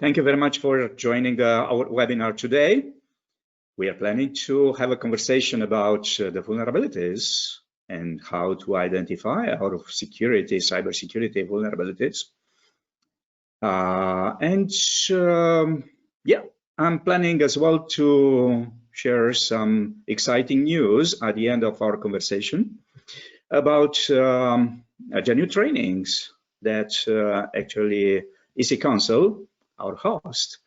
Thank you very much for joining our webinar today. We are planning to have a conversation about the vulnerabilities and how to identify our cybersecurity vulnerabilities. Yeah, I'm planning as well to share some exciting news at the end of our conversation about the new trainings that actually EC Council, our host,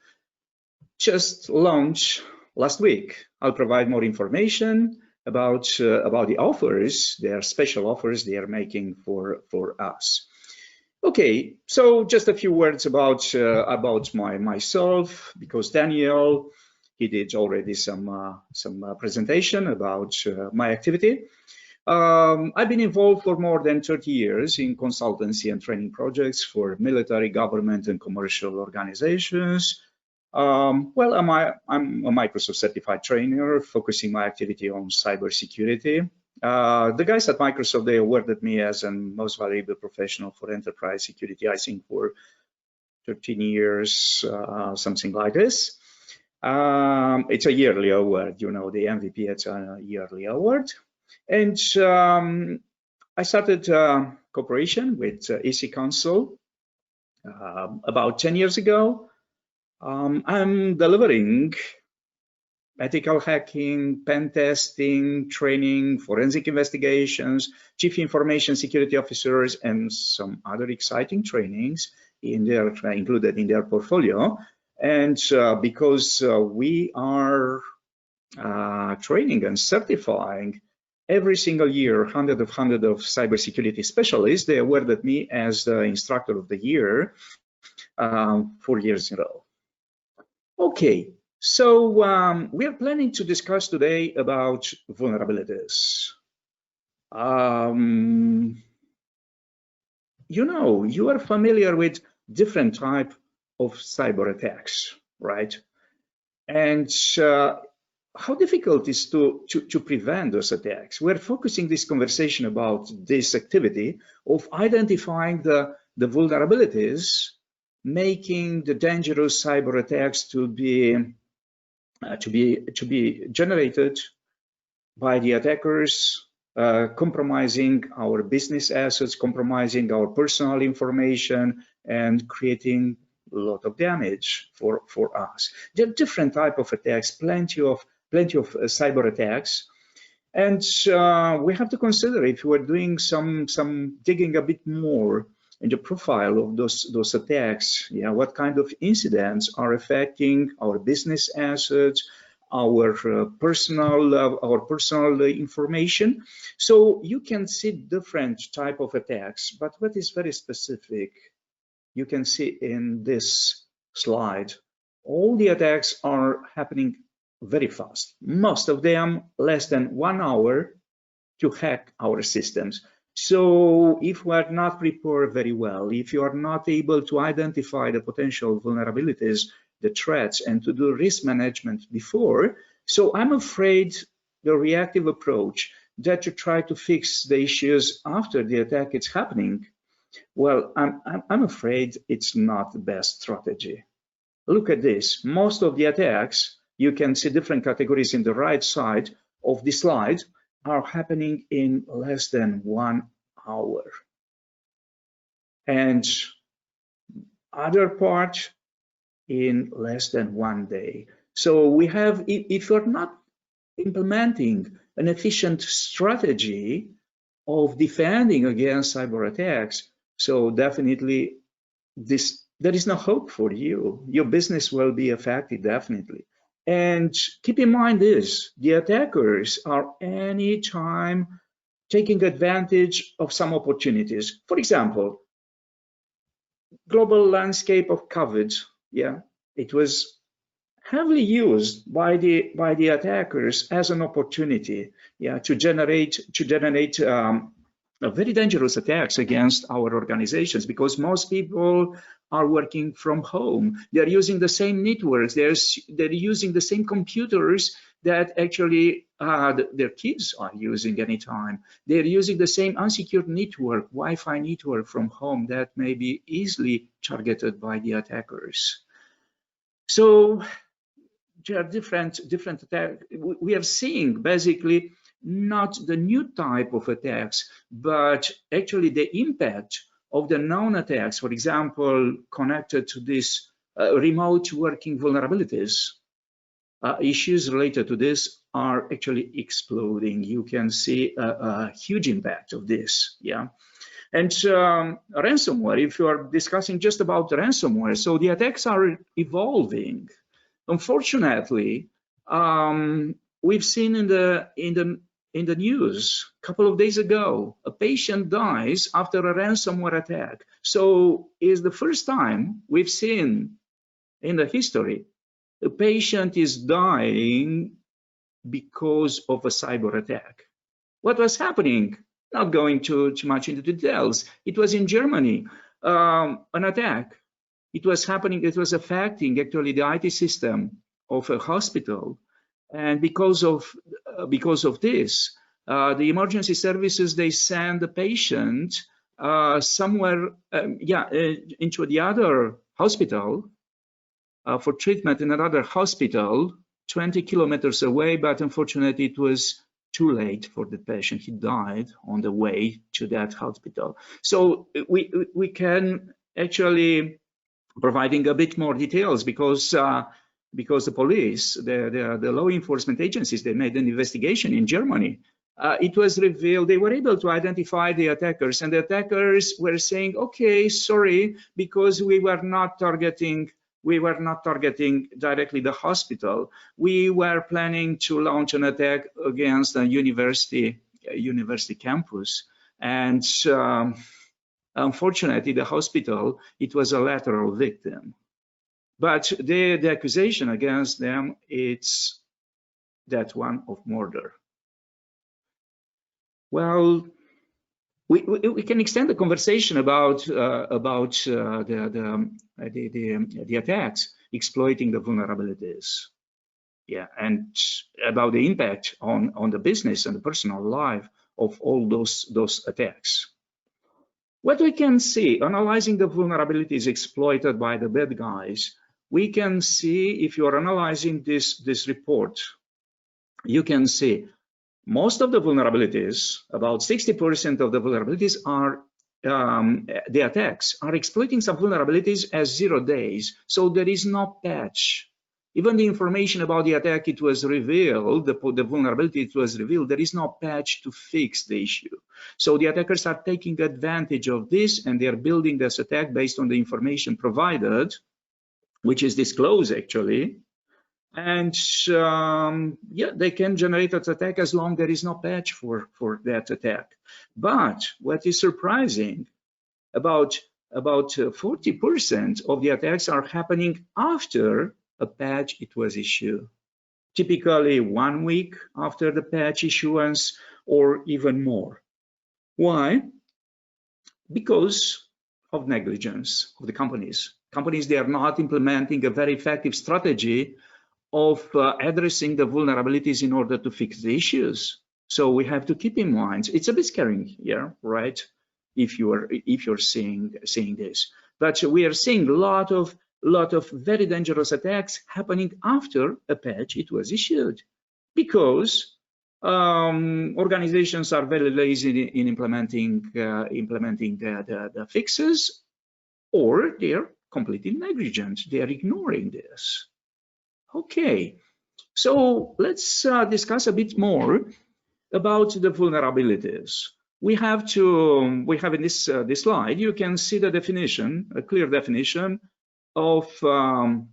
just launched last week. I'll provide more information about the offers, their special offers they are making for us. Okay, so just a few words about myself, because Daniel, he did already some presentation about my activity. I've been involved for more than 30 years in consultancy and training projects for military, government, and commercial organizations. Well, I'm a Microsoft certified trainer, focusing my activity on cybersecurity. The guys at Microsoft, they awarded me as a most valuable professional for enterprise security, I think for 13 years, something like this. It's a yearly award, you know, the MVP, it's a yearly award. And I started cooperation with EC Council about 10 years ago. I'm delivering ethical hacking, pen testing, training, forensic investigations, chief information security officers, and some other exciting trainings included in their portfolio. And because we are training and certifying every single year hundreds of cybersecurity specialists, they awarded me as the instructor of the year 4 years in a row. Okay, so we are planning to discuss today about vulnerabilities. You know, you are familiar with different type of cyber attacks, right? And how difficult it is to prevent those attacks. We're focusing this conversation about this activity of identifying the vulnerabilities, making the dangerous cyber attacks to be generated by the attackers, compromising our business assets, compromising our personal information, and creating a lot of damage for us. There are different types of attacks, plenty of cyber attacks, and we have to consider if we're doing some digging a bit more in the profile of those attacks, yeah, what kind of incidents are affecting our business assets, our personal information. So you can see different type of attacks, but what is very specific, you can see in this slide, all the attacks are happening very fast. Most of them less than 1 hour to hack our systems. So if we are not prepared very well, if you are not able to identify the potential vulnerabilities, the threats, and to do risk management before, so I'm afraid the reactive approach that you try to fix the issues after the attack is happening, well, I'm afraid it's not the best strategy. Look at this. Most of the attacks, you can see different categories in the right side of the slide, are happening in less than 1 hour. And other part in less than 1 day. So we have, if you're not implementing an efficient strategy of defending against cyber attacks, so definitely there is no hope for you. Your business will be affected, definitely. And keep in mind this, the attackers are anytime taking advantage of some opportunities. For example, global landscape of COVID, yeah, it was heavily used by the attackers as an opportunity, yeah, to generate very dangerous attacks against our organizations, because most people are working from home. They're using the same networks. They're using the same computers that actually their kids are using anytime. They're using the same unsecured network, Wi-Fi network from home that may be easily targeted by the attackers. So there are different attacks. We are seeing basically not the new type of attacks, but actually the impact of the known attacks, for example, connected to this remote working vulnerabilities. Issues related to this are actually exploding. You can see a huge impact of this, yeah. And ransomware, if you are discussing just about ransomware, so the attacks are evolving. Unfortunately, we've seen in the news a couple of days ago, a patient dies after a ransomware attack. So it's the first time we've seen in the history a patient is dying because of a cyber attack. What was happening? Not going too much into details. It was in Germany, an attack. It was happening. It was affecting actually the IT system of a hospital, and because of this, the emergency services, they send the patient somewhere, into the other hospital for treatment in another hospital 20 kilometers away, but unfortunately it was too late for the patient. He died on the way to that hospital. So we can actually providing a bit more details because the police, the law enforcement agencies, they made an investigation in Germany. It was revealed they were able to identify the attackers, and the attackers were saying, "Okay, sorry, because we were not targeting directly the hospital. We were planning to launch an attack against a university campus, and unfortunately, the hospital, it was a lateral victim." But the accusation against them, it's that one of murder. Well, we can extend the conversation about the attacks exploiting the vulnerabilities, yeah, and about the impact on the business and the personal life of all those attacks. What we can see, analyzing the vulnerabilities exploited by the bad guys, we can see, if you are analyzing this report, you can see most of the vulnerabilities, about 60% of the vulnerabilities are, the attacks are exploiting some vulnerabilities as 0 days. So there is no patch. Even the information about the attack, it was revealed, the vulnerability, it was revealed, there is no patch to fix the issue. So the attackers are taking advantage of this, and they are building this attack based on the information provided, which is disclosed actually. And yeah, they can generate an attack as long as there is no patch for that attack. But what is surprising, about 40% of the attacks are happening after a patch it was issued, typically 1 week after the patch issuance or even more. Why? Because of negligence of the companies. Companies, they are not implementing a very effective strategy of addressing the vulnerabilities in order to fix the issues. So we have to keep in mind, it's a bit scary, yeah, right? If you're seeing this, but we are seeing a lot of very dangerous attacks happening after a patch it was issued, because organizations are very lazy in implementing the fixes, or they're completely negligent. They are ignoring this. Okay, so let's discuss a bit more about the vulnerabilities. We have in this slide, you can see the definition, a clear definition of a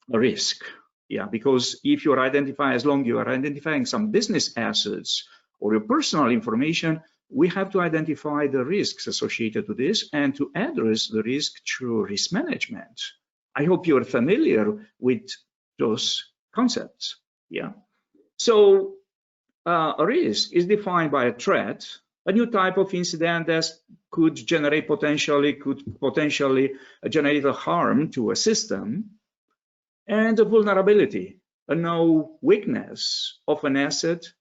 risk. Yeah, because if you identify, as long as you are identifying some business assets or your personal information, we have to identify the risks associated to this and to address the risk through risk management. I hope you're familiar with those concepts. Yeah. So a risk is defined by a threat, a new type of incident that could potentially generate a harm to a system, and a vulnerability, a known weakness of an asset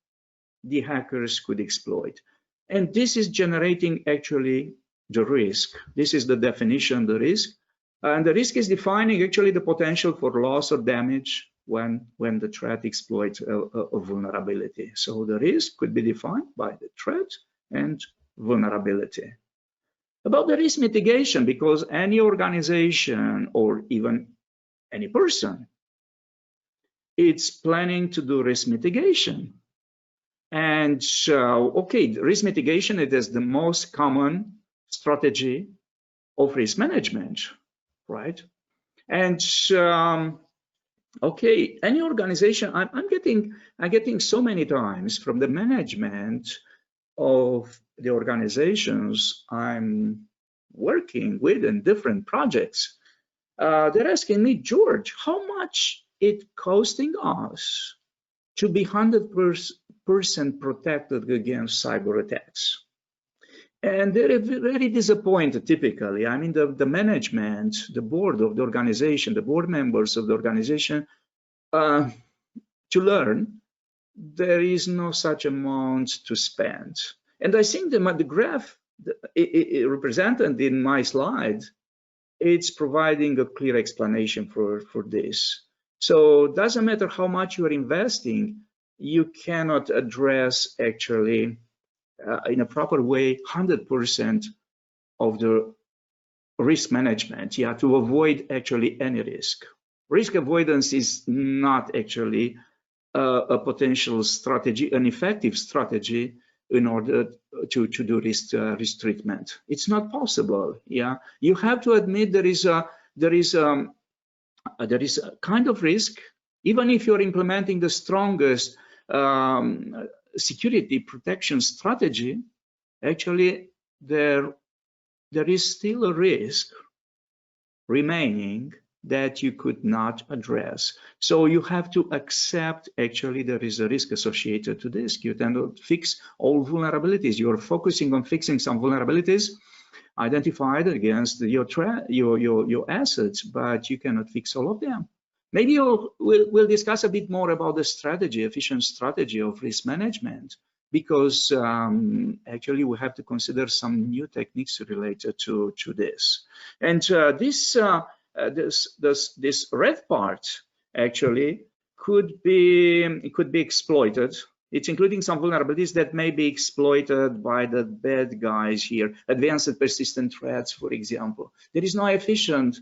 the hackers could exploit. And this is generating actually the risk. This is the definition, the risk. And the risk is defining actually the potential for loss or damage when the threat exploits a vulnerability. So the risk could be defined by the threat and vulnerability. About the risk mitigation, because any organization or even any person, it's planning to do risk mitigation. And okay, risk mitigation, it is the most common strategy of risk management, right? And okay, any organization, I'm getting so many times from the management of the organizations I'm working with in different projects. They're asking me, George, how much it costing us to be 100% protected against cyber attacks? And they're very disappointed typically. I mean, the management, the board of the organization, the board members of the organization, to learn, there is no such amount to spend. And I think the graph represented in my slide, it's providing a clear explanation for this. So it doesn't matter how much you are investing, you cannot address actually in a proper way 100% of the risk management, to avoid actually any risk. Risk avoidance is not actually a potential strategy, an effective strategy in order to do risk treatment. It's not possible. You have to admit there is a kind of risk, even if you're implementing the strongest security protection strategy. Actually, there is still a risk remaining that you could not address. So you have to accept actually there is a risk associated to this. You cannot fix all vulnerabilities. You're focusing on fixing some vulnerabilities identified against your assets, but you cannot fix all of them. Maybe we'll discuss a bit more about the strategy, efficient strategy of risk management, because actually we have to consider some new techniques related to this. And this red part actually could be exploited. It's including some vulnerabilities that may be exploited by the bad guys here. Advanced persistent threats, for example. There is no efficient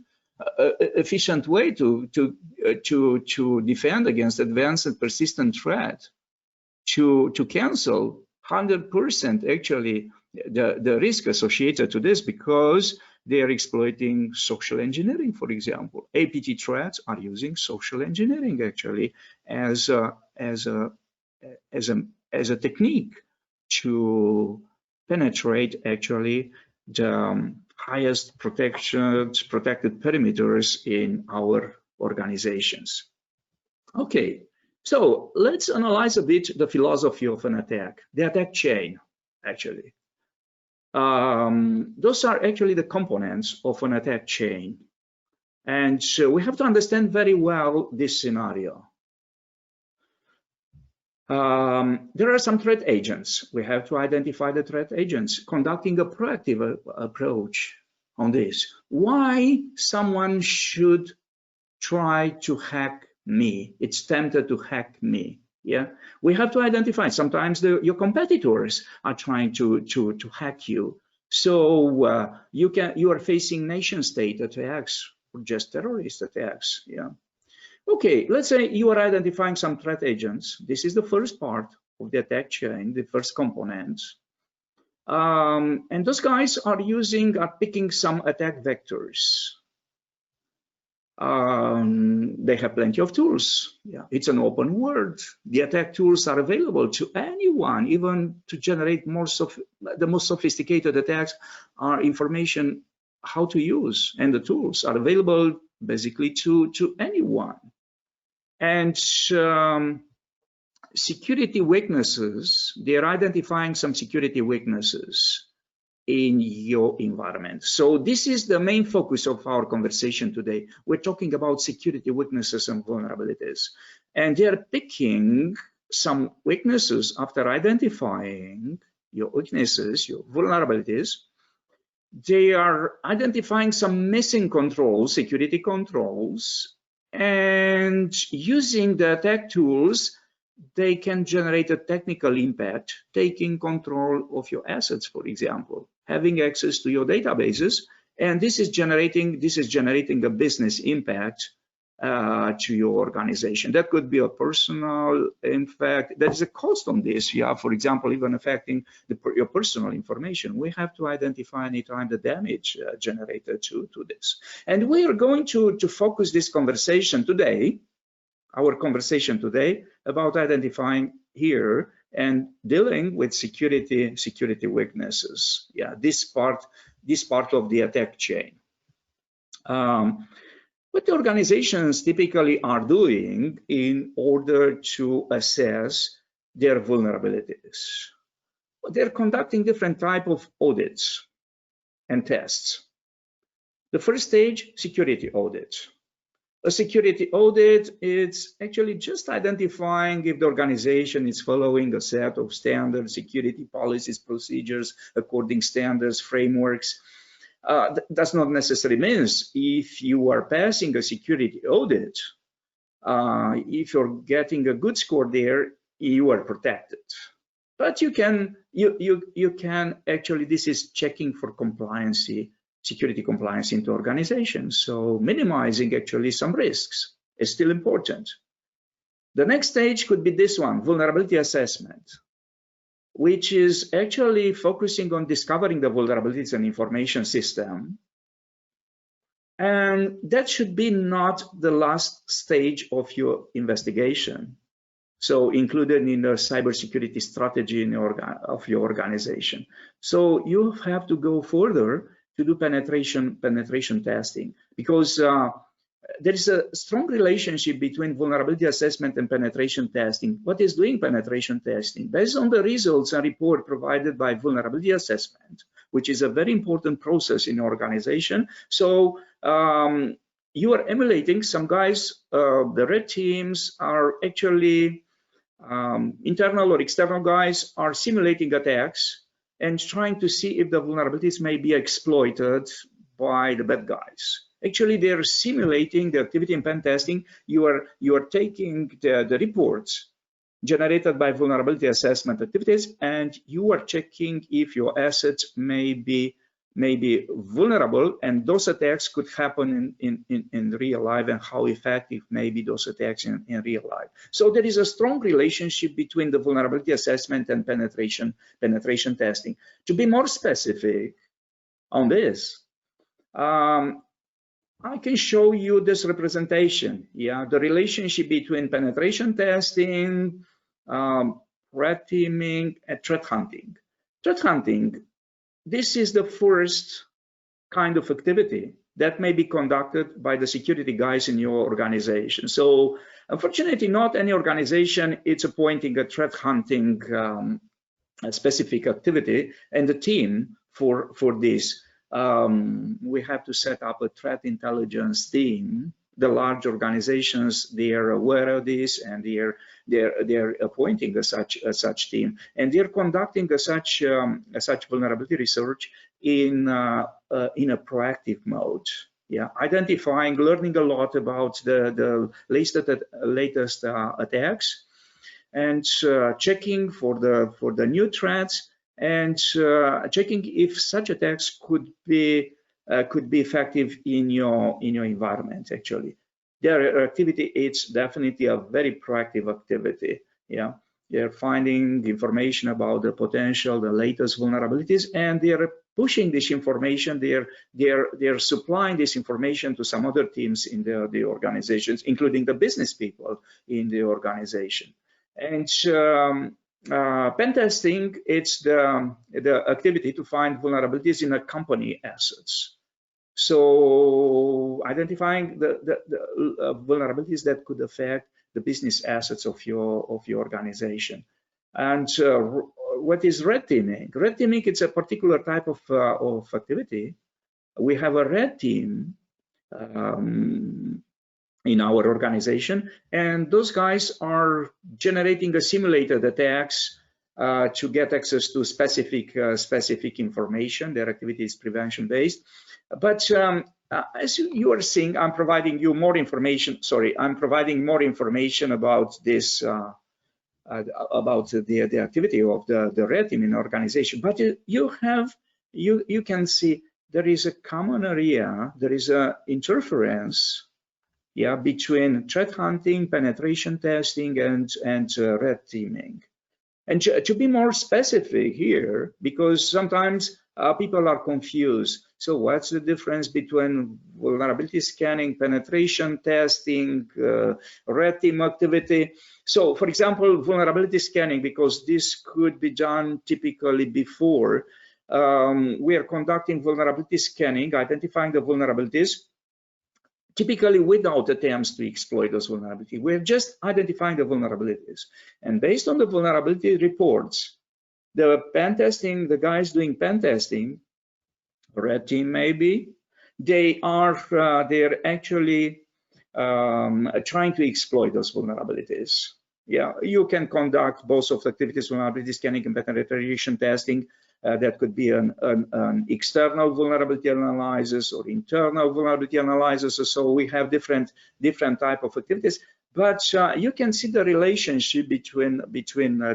way to defend against advanced persistent threat. To cancel 100% actually the risk associated to this, because they are exploiting social engineering, for example. APT threats are using social engineering actually as a technique to penetrate actually the highest protected perimeters in our organizations. Okay, so let's analyze a bit the philosophy of an attack, the attack chain actually. Those are actually the components of an attack chain. And so we have to understand very well this scenario. There are some threat agents. We have to identify the threat agents, conducting a proactive approach on this. Why someone should try to hack me? It's tempted to hack me. We have to identify. Sometimes your competitors are trying to hack you. So you are facing nation state attacks or just terrorist attacks. Okay, let's say you are identifying some threat agents. This is the first part of the attack chain, the first component. And those guys are picking some attack vectors. They have plenty of tools. It's an open world. The attack tools are available to anyone, even to generate the most sophisticated attacks are information how to use, and the tools are available basically to anyone. And security weaknesses, they're identifying some security weaknesses in your environment. So this is the main focus of our conversation today. We're talking about security weaknesses and vulnerabilities. And they're picking some weaknesses after identifying your weaknesses, your vulnerabilities. They are identifying some missing controls, security controls, and using the attack tools, they can generate a technical impact, taking control of your assets, for example, having access to your databases, and this is generating a business impact to your organization. That could be a personal, in fact, there is a cost on this. Yeah, for example, even affecting your personal information. We have to identify anytime the damage generated to this. And we are going to focus this conversation today, our conversation today, about identifying here and dealing with security weaknesses. Yeah, this part of the attack chain. What the organizations typically are doing in order to assess their vulnerabilities. They're conducting different type of audits and tests. The first stage, security audit. A security audit, it's actually just identifying if the organization is following a set of standard security policies, procedures, according standards, frameworks. Does not necessarily mean if you are passing a security audit, if you're getting a good score there, you are protected. But you can actually, this is checking for compliance, security compliance into organizations. So minimizing actually some risks is still important. The next stage could be this one, vulnerability assessment, which is actually focusing on discovering the vulnerabilities in information system. And that should be not the last stage of your investigation. So included in the cybersecurity strategy of your organization. So you have to go further to do penetration testing, because there is a strong relationship between vulnerability assessment and penetration testing. What is doing penetration testing? Based on the results and report provided by vulnerability assessment, which is a very important process in organization. So you are emulating some guys, the red teams are actually internal or external guys are simulating attacks and trying to see if the vulnerabilities may be exploited by the bad guys. Actually, they're simulating the activity in pen testing. You are taking the reports generated by vulnerability assessment activities, and you are checking if your assets may be vulnerable, and those attacks could happen in real life, and how effective may be those attacks in real life. So there is a strong relationship between the vulnerability assessment and penetration testing. To be more specific on this, I can show you this representation. Yeah, the relationship between penetration testing, red teaming, and threat hunting. Threat hunting, this is the first kind of activity that may be conducted by the security guys in your organization. So unfortunately, not any organization is appointing a threat hunting a specific activity and a team for this. We have to set up a threat intelligence team. The large organizations, they are aware of this, and they're appointing a such team, and they're conducting a such vulnerability research in a proactive mode. Yeah, identifying, learning a lot about the latest attacks, and checking for the new threats, and checking if such attacks could be effective in your environment. Actually, their activity is definitely a very proactive activity. Yeah, they're finding information about the potential, the latest vulnerabilities, and they're pushing this information. They're supplying this information to some other teams in the organizations, including the business people in the organization. And pen testing, it's the activity to find vulnerabilities in a company assets. So identifying the vulnerabilities that could affect the business assets of your organization. And what is red teaming? Red teaming, it's a particular type of activity. We have a red team in our organization, and those guys are generating a simulated attacks to get access to specific information. Their activity is prevention based. But as you are seeing, I'm providing you more information. Sorry, I'm providing more information about this, about the activity of the red team in the organization. But you can see there is a common area, there is a interference, yeah, between threat hunting, penetration testing, and red teaming. And to be more specific here, because sometimes people are confused. So what's the difference between vulnerability scanning, penetration testing, red team activity? So for example, vulnerability scanning, because this could be done typically before, we are conducting vulnerability scanning, identifying the vulnerabilities, typically without attempts to exploit those vulnerabilities. We're just identifying the vulnerabilities. And based on the vulnerability reports, the pen testing, the guys doing pen testing, red team maybe, they're actually trying to exploit those vulnerabilities. Yeah, you can conduct both of the activities, vulnerability scanning and penetration testing. That could be an external vulnerability analysis or internal vulnerability analysis. So we have different type of activities. But you can see the relationship between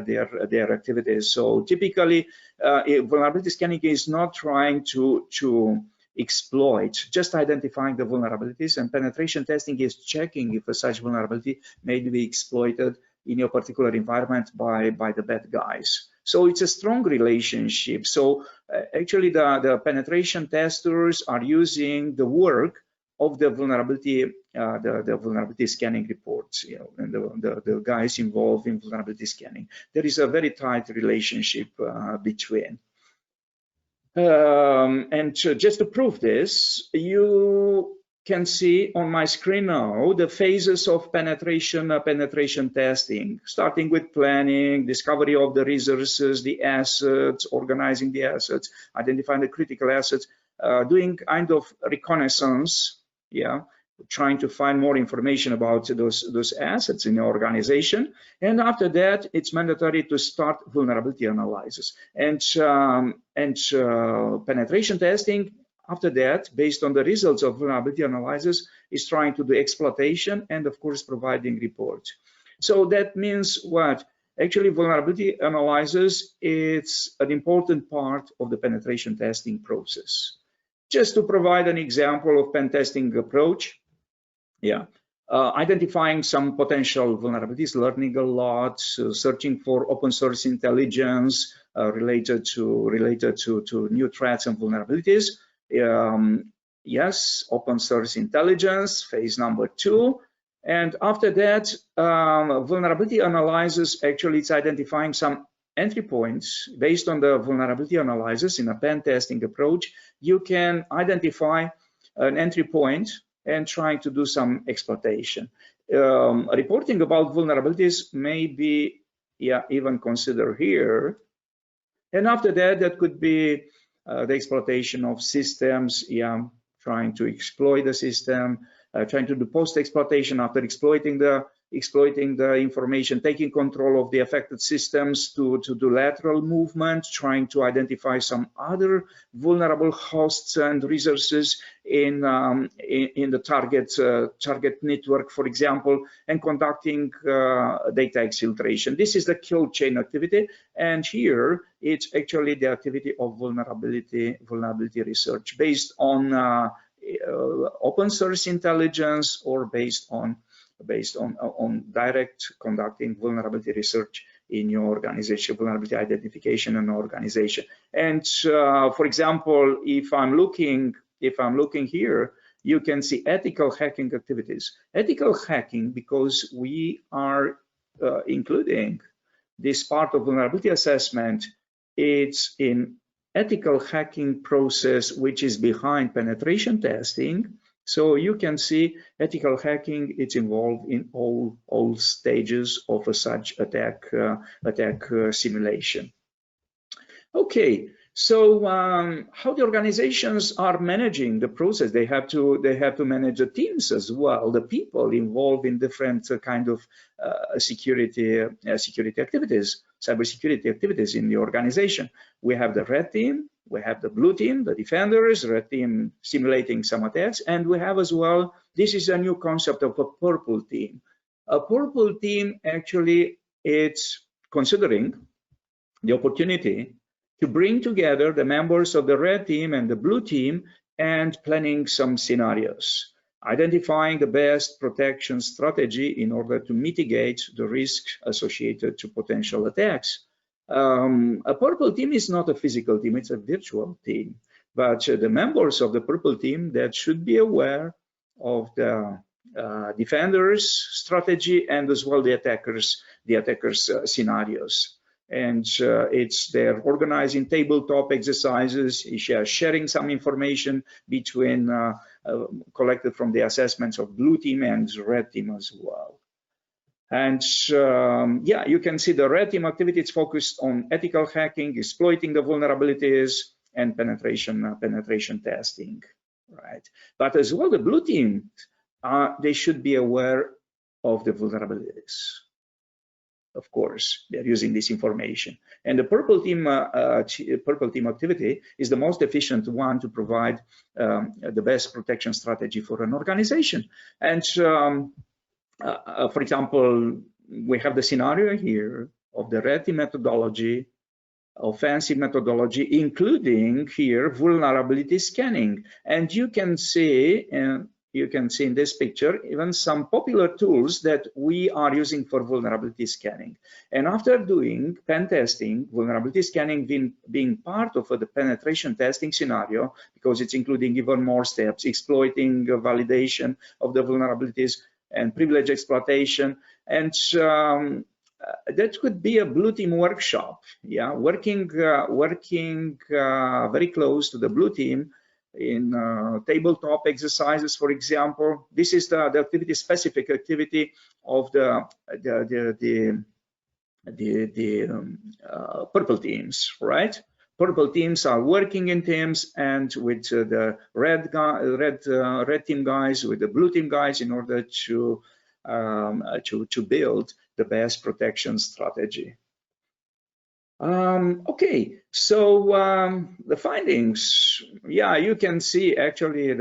their activities. So typically, vulnerability scanning is not trying to exploit, just identifying the vulnerabilities, and penetration testing is checking if such vulnerability may be exploited in your particular environment by the bad guys. So it's a strong relationship. So actually the penetration testers are using the work of the vulnerability scanning reports, you know, and the guys involved in vulnerability scanning. There is a very tight relationship between. And just to prove this, you can see on my screen now the phases of penetration testing, starting with planning, discovery of the resources, the assets, organizing the assets, identifying the critical assets, doing kind of reconnaissance, yeah, trying to find more information about those assets in the organization. And after that, it's mandatory to start vulnerability analysis and penetration testing. After that, based on the results of vulnerability analysis, is trying to do exploitation and, of course, providing reports. So that means what? Actually, vulnerability analysis, it's an important part of the penetration testing process. Just to provide an example of pen testing approach, yeah, identifying some potential vulnerabilities, learning a lot, searching for open source intelligence related to new threats and vulnerabilities. Yes, open source intelligence, phase number 2. And after that, vulnerability analysis, actually it's identifying some entry points. Based on the vulnerability analysis in a pen testing approach, you can identify an entry point and trying to do some exploitation. Reporting about vulnerabilities may be, yeah, even considered here. And after that, that could be the exploitation of systems, yeah, trying to exploit the system, trying to do post-exploitation after exploiting the information, taking control of the affected systems to do lateral movement, trying to identify some other vulnerable hosts and resources in the target network, for example, and conducting data exfiltration. This is the kill chain activity, and here it's actually the activity of vulnerability research based on open source intelligence or based on direct conducting vulnerability research in your organization, vulnerability identification in an organization. And for example, if I'm looking here, you can see ethical hacking activities. Ethical hacking, because we are including this part of vulnerability assessment, it's in ethical hacking process, which is behind penetration testing. So you can see ethical hacking, it's involved in all stages of such attack simulation. Okay, so how the organizations are managing the process? They have to manage the teams as well, the people involved in different kind of security activities. cybersecurity activities in the organization. We have the red team, we have the blue team, the defenders, red team simulating some attacks, and we have as well, this is a new concept of a purple team. A purple team actually, it's considering the opportunity to bring together the members of the red team and the blue team and planning some scenarios, identifying the best protection strategy in order to mitigate the risk associated to potential attacks. A purple team is not a physical team, it's a virtual team, but the members of the purple team that should be aware of the defenders strategy and as well the attackers scenarios. And they're organizing tabletop exercises, sharing some information between collected from the assessments of blue team and red team as well. And yeah, you can see the red team activity is focused on ethical hacking, exploiting the vulnerabilities, and penetration testing, right? But as well, the blue team, they should be aware of the vulnerabilities. Of course, they're using this information. And the purple team activity is the most efficient one to provide the best protection strategy for an organization. And for example, we have the scenario here of the red team methodology, offensive methodology, including here vulnerability scanning. And you can see, in this picture even some popular tools that we are using for vulnerability scanning. And after doing pen testing, vulnerability scanning being part of the penetration testing scenario, because it's including even more steps, exploiting validation of the vulnerabilities and privilege exploitation. And that could be a blue team workshop, yeah, working very close to the blue team in tabletop exercises, for example. This is the activity, specific activity of the purple teams, right? Purple teams are working in teams and with the red team guys, with the blue team guys, in order to build the best protection strategy. Okay, so the findings, yeah, you can see actually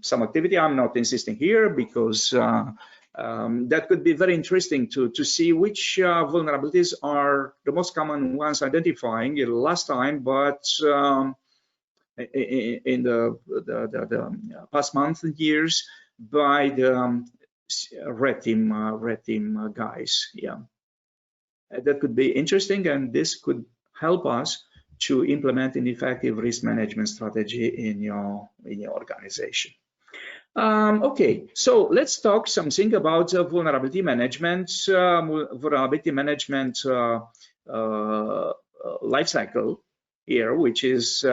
some activity. I'm not insisting here because that could be very interesting to see which vulnerabilities are the most common ones identifying last time, but in the past months and years by the red team guys, yeah. That could be interesting, and this could help us to implement an effective risk management strategy in your organization. Okay, so let's talk something about vulnerability management. Vulnerability management life cycle here, which is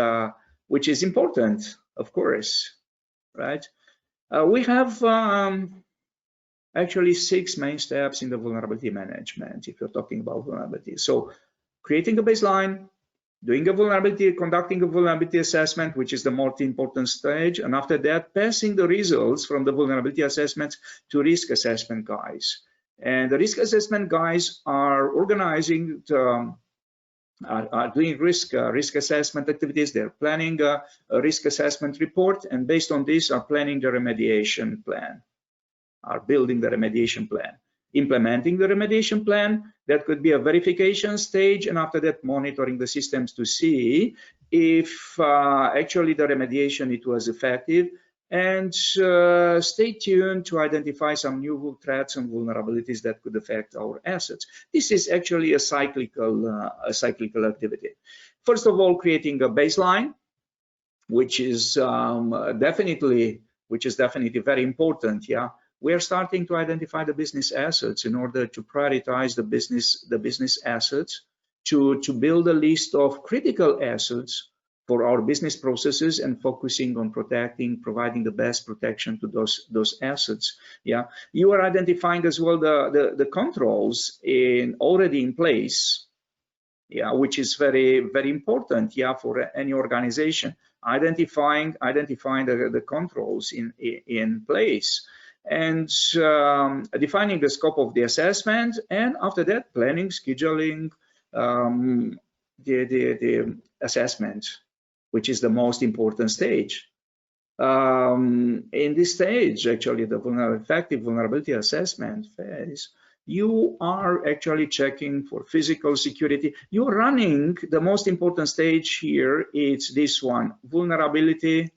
important, of course, right? We have actually 6 main steps in the vulnerability management if you're talking about vulnerability. So creating a baseline, doing a vulnerability, conducting a vulnerability assessment, which is the most important stage, and after that passing the results from the vulnerability assessments to risk assessment guys. And the risk assessment guys are organizing are doing risk assessment activities. They're planning a risk assessment report, and based on this are planning the remediation plan, are building the remediation plan, implementing the remediation plan. That could be a verification stage, and after that monitoring the systems to see if actually the remediation it was effective, and stay tuned to identify some new threats and vulnerabilities that could affect our assets. This is actually a cyclical activity. First of all, creating a baseline, which is definitely very important, yeah. We are starting to identify the business assets in order to prioritize the business assets, to build a list of critical assets for our business processes, and focusing on providing the best protection to those assets. Yeah, you are identifying as well the controls already in place. Yeah, which is very important. Yeah, for any organization, identifying the controls in place, and defining the scope of the assessment, and after that planning, scheduling, um, the assessment, which is the most important stage. In this stage, actually, the effective vulnerability assessment phase, you are actually checking for physical security. You're running the most important stage here. It's this one, vulnerability,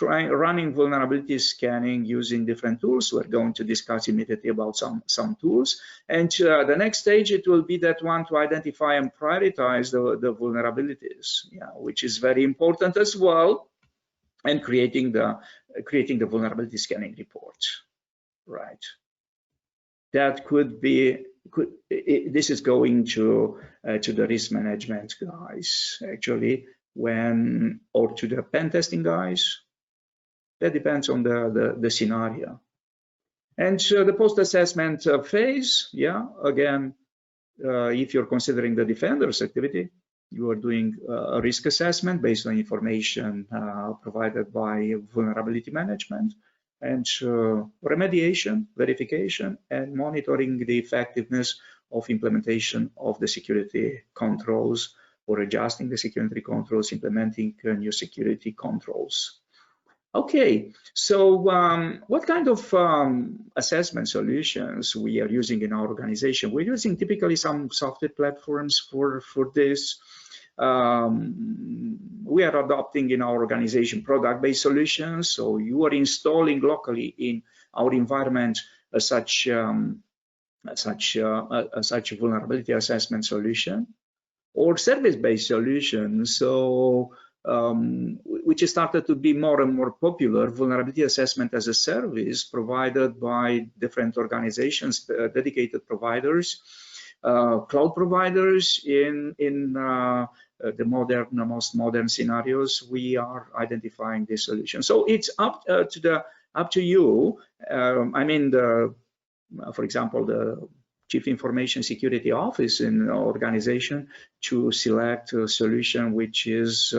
running vulnerability scanning using different tools. We're going to discuss immediately about some tools. And the next stage, it will be that one to identify and prioritize the vulnerabilities, yeah, which is very important as well. And creating the vulnerability scanning report, right? That could be this is going to the risk management guys actually, or to the pen testing guys. That depends on the scenario. And the post-assessment phase, yeah, again, if you're considering the defender's activity, you are doing a risk assessment based on information provided by vulnerability management, and remediation, verification, and monitoring the effectiveness of implementation of the security controls, or adjusting the security controls, implementing new security controls. Okay, so what kind of assessment solutions we are using in our organization? We're using typically some software platforms for this. We are adopting in our organization product-based solutions. So you are installing locally in our environment such vulnerability assessment solution, or service-based solutions. So which started to be more and more popular, vulnerability assessment as a service provided by different organizations, dedicated providers, cloud providers in the most modern scenarios. We are identifying this solution. So it's up to you. I mean, for example, the Chief Information Security Office in the organization to select a solution which is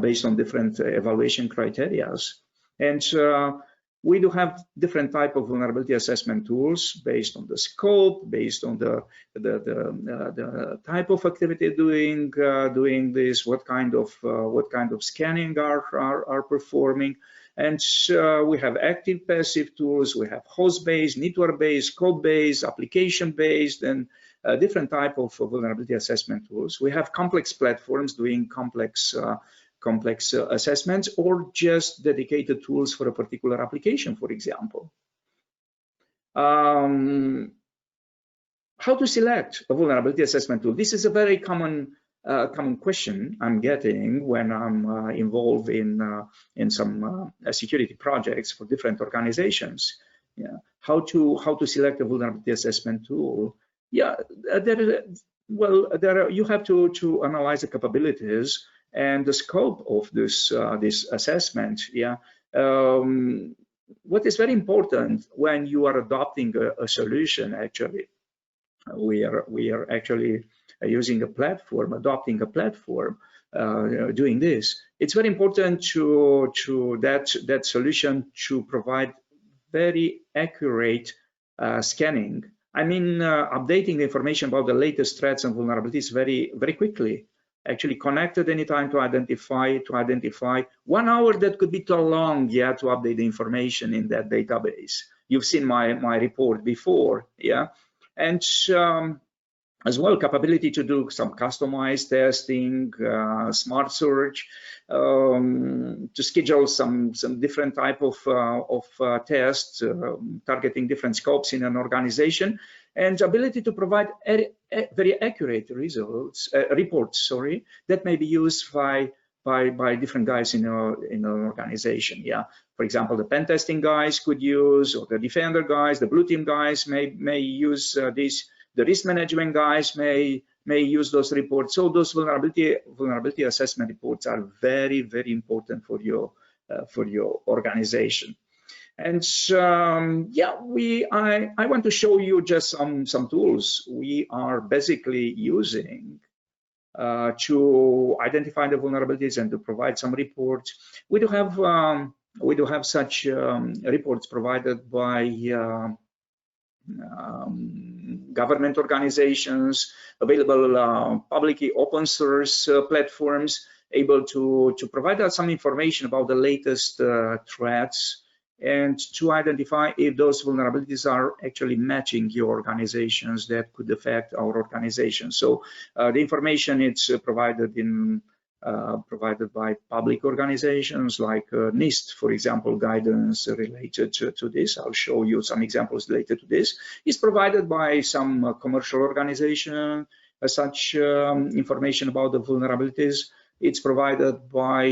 based on different evaluation criteria. And we do have different type of vulnerability assessment tools based on the scope, based on the type of activity doing this, what kind of scanning are performing. And we have active, passive tools. We have host-based, network-based, scope-based, application-based, and different type of vulnerability assessment tools. We have complex platforms doing complex assessments, or just dedicated tools for a particular application, for example. How to select a vulnerability assessment tool? This is a very common question I'm getting when I'm involved in some security projects for different organizations. Yeah, how to select a vulnerability assessment tool? Yeah, you have to analyze the capabilities and the scope of this assessment. Yeah. What is very important when you are adopting a solution, actually, we are actually using a platform, adopting a platform, doing this. It's very important to that solution to provide very accurate scanning. I mean, updating the information about the latest threats and vulnerabilities very quickly. Actually connected anytime to identify 1 hour. That could be too long, yeah, to update the information in that database. You've seen my report before, yeah. And as well, capability to do some customized testing, smart search, to schedule some different type of tests, targeting different scopes in an organization, and ability to provide very accurate reports, that may be used by different guys in an organization. Yeah, for example, the pen testing guys could use, or the defender guys, the blue team guys may use this. The risk management guys may use those reports. So those vulnerability assessment reports are very important for your organization. And I want to show you just some tools we are basically using to identify the vulnerabilities and to provide some reports. We do have such reports provided by government organizations, available publicly open source platforms, able to provide us some information about the latest threats and to identify if those vulnerabilities are actually matching your organizations that could affect our organization. So the information it's provided by public organizations like NIST, for example, guidance related to this. I'll show you some examples related to this. It's provided by some commercial organization, such information about the vulnerabilities. It's provided by,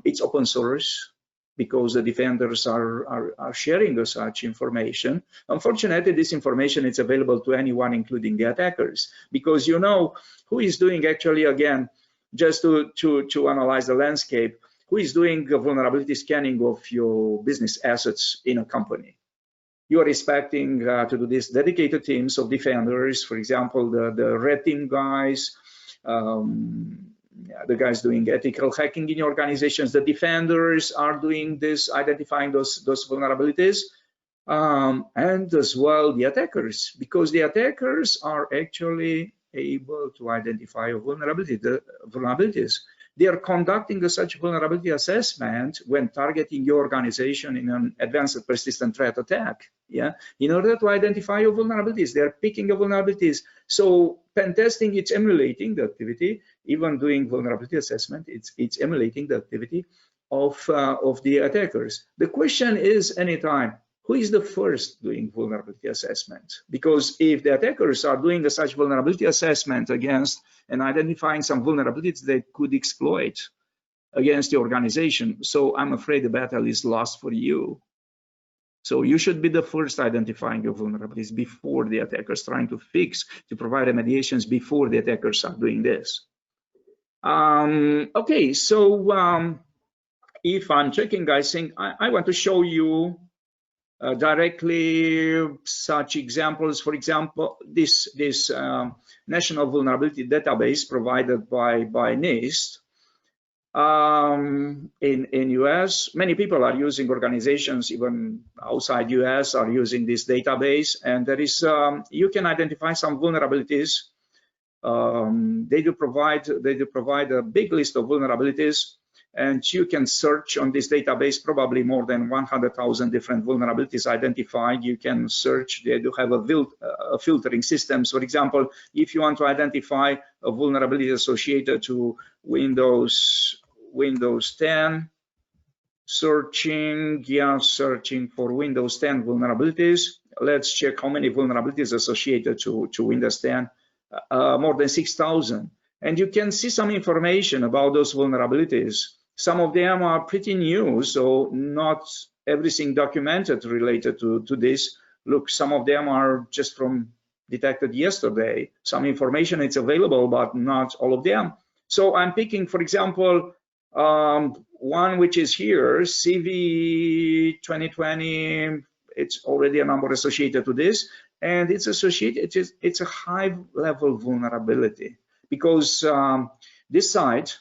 it's open source, because the defenders are sharing such information. Unfortunately, this information is available to anyone, including the attackers, because you know who is doing actually, again, just to analyze the landscape, who is doing vulnerability scanning of your business assets in a company. You are expecting to do this dedicated teams of defenders, for example, the red team guys, the guys doing ethical hacking in your organizations. The defenders are doing this, identifying those vulnerabilities, and as well the attackers, because the attackers are actually able to identify a vulnerabilities. They are conducting such vulnerability assessment when targeting your organization in an advanced persistent threat attack. Yeah, in order to identify your vulnerabilities, they are picking the vulnerabilities. So pen testing, it's emulating the activity. Even doing vulnerability assessment, it's emulating the activity of the attackers. The question is, anytime, who is the first doing vulnerability assessment? Because if the attackers are doing such vulnerability assessment against and identifying some vulnerabilities they could exploit against the organization, so I'm afraid the battle is lost for you. So you should be the first identifying your vulnerabilities before the attackers trying to fix, to provide remediations before the attackers are doing this. Okay, so if I'm checking, I think I want to show you directly such examples. For example, this national vulnerability database provided by NIST in US. Many people are using, organizations even outside US are using this database, and there is you can identify some vulnerabilities. They do provide a big list of vulnerabilities, and you can search on this database probably more than 100,000 different vulnerabilities identified. You can search. They do have a filtering systems. For example, if you want to identify a vulnerability associated to Windows 10, searching for Windows 10 vulnerabilities. Let's check how many vulnerabilities associated to Windows 10. More than 6,000. And you can see some information about those vulnerabilities. Some of them are pretty new, so not everything documented related to this. Look, some of them are just from detected yesterday. Some information is available, but not all of them. So I'm picking, for example, one which is here, CV 2020. It's already a number associated to this, and it's associated. It's a high-level vulnerability because this site,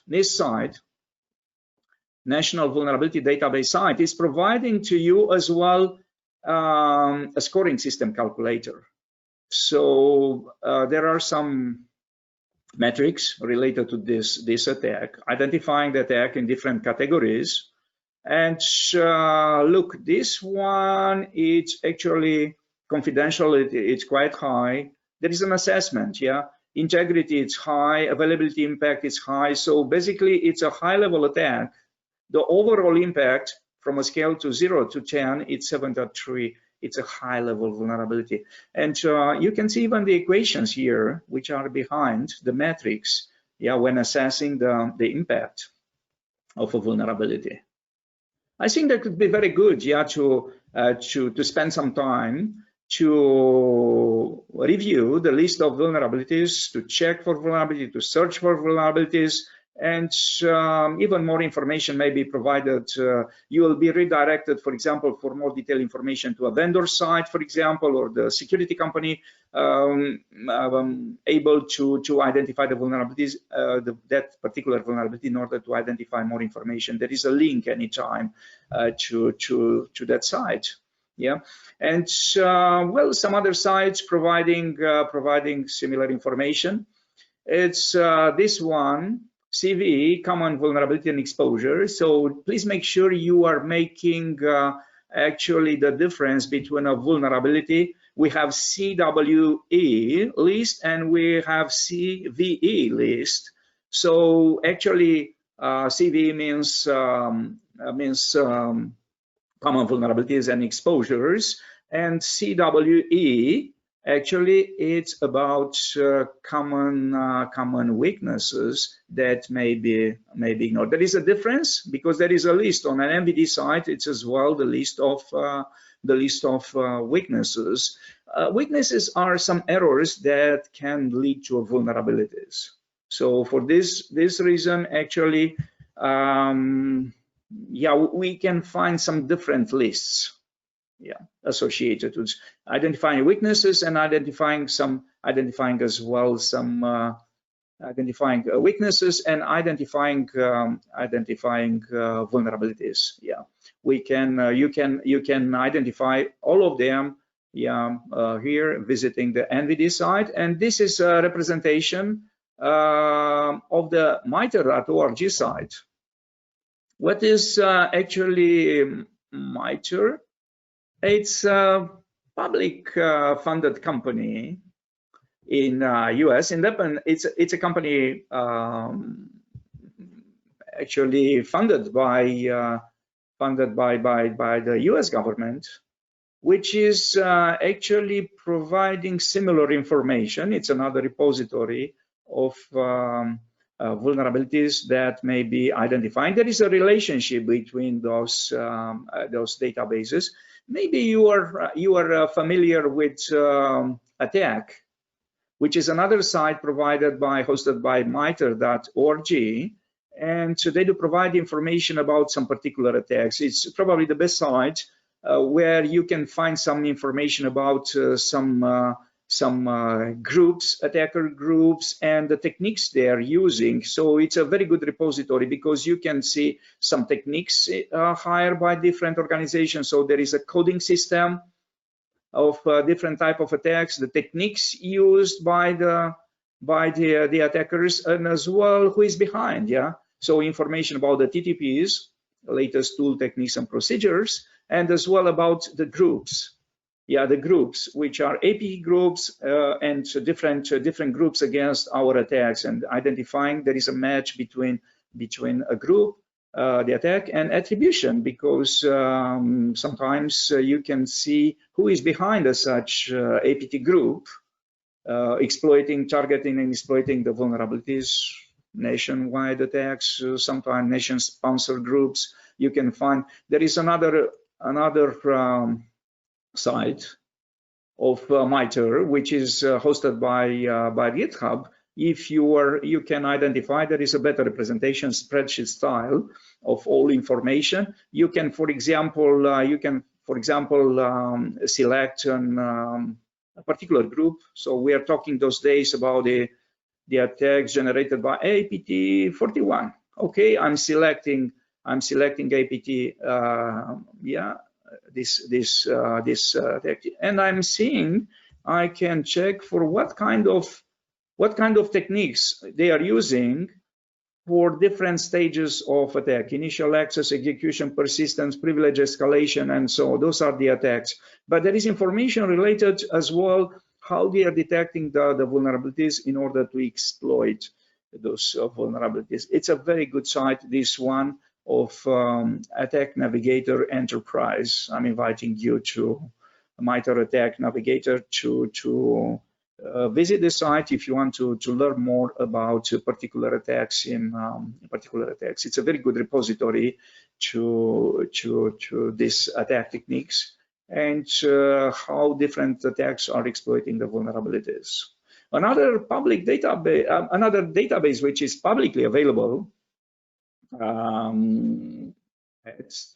National Vulnerability Database site, is providing to you as well a scoring system calculator. So there are some metrics related to this attack, identifying the attack in different categories. And look, this one, it's actually confidential. It's quite high. There is an assessment, yeah. Integrity, it's high. Availability impact is high. So basically, it's a high-level attack. The overall impact from a scale to 0 to 10, it's 7.3. It's a high-level vulnerability. And you can see even the equations here, which are behind the metrics, yeah, when assessing the impact of a vulnerability. I think that could be very good, yeah, to spend some time to review the list of vulnerabilities, to check for vulnerability, to search for vulnerabilities, and even more information may be provided. You will be redirected, for example, for more detailed information to a vendor site, for example, or the security company able to identify the vulnerabilities, that particular vulnerability, in order to identify more information. There is a link anytime to that site. Yeah, and well, some other sites providing similar information. It's this one, CVE, Common Vulnerability and Exposure. So please make sure you are making actually the difference between a vulnerability. We have CWE list and we have CVE list. So actually, CVE means common vulnerabilities and exposures, and CWE actually it's about common weaknesses that may be ignored. There is a difference because there is a list on an MVD site. It's as well the list of weaknesses. Weaknesses are some errors that can lead to vulnerabilities. So for this reason, actually, yeah, we can find some different lists, yeah, associated with identifying weaknesses and identifying as well some identifying weaknesses and identifying vulnerabilities. Yeah, we can you can identify all of them. Yeah, here visiting the NVD site, and this is a representation of the MITRE.org site. What is actually MITRE? It's a public funded company in US. It's a company actually funded by the US government, which is actually providing similar information. It's another repository of vulnerabilities that may be identified. There is a relationship between those databases. Maybe you are familiar with Attack, which is another site hosted by MITRE.org, and so they do provide information about some particular attacks. It's probably the best site where you can find some information about some groups, attacker groups, and the techniques they are using. So it's a very good repository because you can see some techniques hired by different organizations. So there is a coding system of different type of attacks, the techniques used by the attackers, and as well who is behind. Yeah, so information about the TTPs, latest tool, techniques, and procedures, and as well about the groups. Yeah, the groups, which are AP groups and different groups against our attacks, and identifying there is a match between a group, the attack, and attribution, because sometimes you can see who is behind such APT group, targeting and exploiting the vulnerabilities, nationwide attacks, sometimes nation-sponsored groups. You can find there is another site of MITRE, which is hosted by GitHub. If you can identify, there is a better representation, spreadsheet style of all information. You can, for example, select a particular group. So we are talking those days about the attacks generated by APT 41. Okay, I'm selecting APT. Yeah. This attack, and I'm seeing I can check for what kind of techniques they are using for different stages of attack: initial access, execution, persistence, privilege escalation, and so those are the attacks. But there is information related as well how they are detecting the vulnerabilities in order to exploit those vulnerabilities. It's a very good site, this one of Attack Navigator Enterprise. I'm inviting you to MITRE Attack Navigator to visit the site if you want to learn more about particular attacks. It's a very good repository to these attack techniques and how different attacks are exploiting the vulnerabilities. Another public database, another database which is publicly available. It's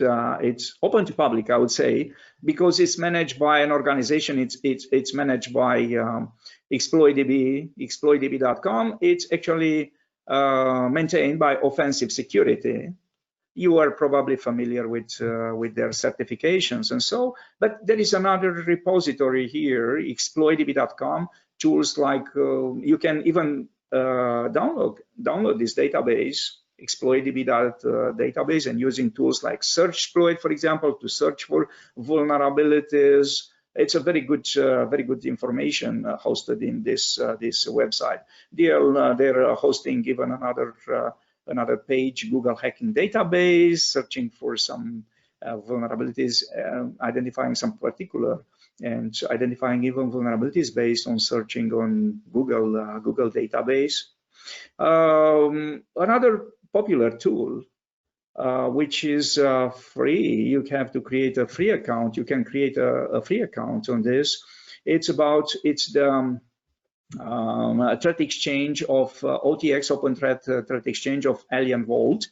open to public, I would say, because it's managed by an organization. It's managed by exploitdb.com. It's actually maintained by Offensive Security, You are probably familiar with their certifications and so, but there is another repository here, exploitdb.com. Tools like you can even download this database, exploitdb database, and using tools like searchploit, for example, to search for vulnerabilities. It's a very good information hosted in this website. They're hosting even another page, Google Hacking Database, searching for some vulnerabilities, identifying some particular, and identifying even vulnerabilities based on searching on Google database. Another popular tool, which is free. You have to create a free account. You can create a free account on this. It's the threat exchange of OTX, Open Threat Exchange of Alien Vault.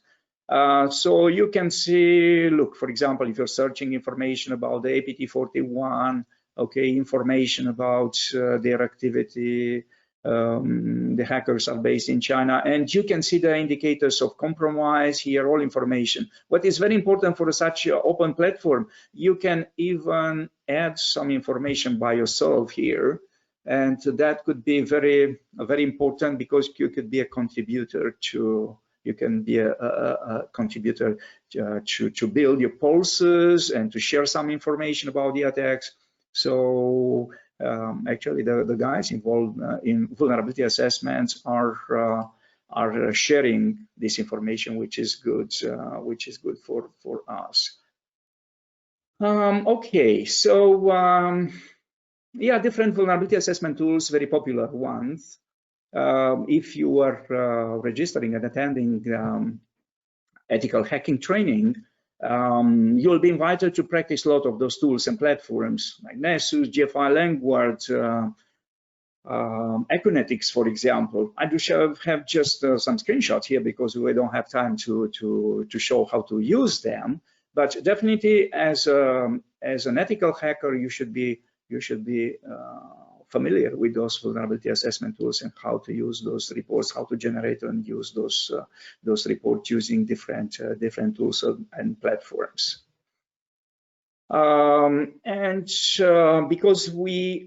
So you can see, look, for example, if you're searching information about the APT41, okay, information about their activity, the hackers are based in China, and you can see the indicators of compromise here, all information. What is very important for such an open platform, you can even add some information by yourself here, and that could be very important, because you could be a contributor to, you can be a contributor to build your pulses and to share some information about the attacks. So actually, the guys involved in vulnerability assessments are sharing this information, which is good for us. Okay, so yeah, different vulnerability assessment tools, very popular ones. If you are registering and attending ethical hacking training, you'll be invited to practice a lot of those tools and platforms like Nessus, GFI, Langguard, Acunetics, for example. I do have just some screenshots here because we don't have time to show how to use them. But definitely, as an ethical hacker, you should be familiar with those vulnerability assessment tools and how to use those reports, how to generate and use those reports using different tools and platforms. Because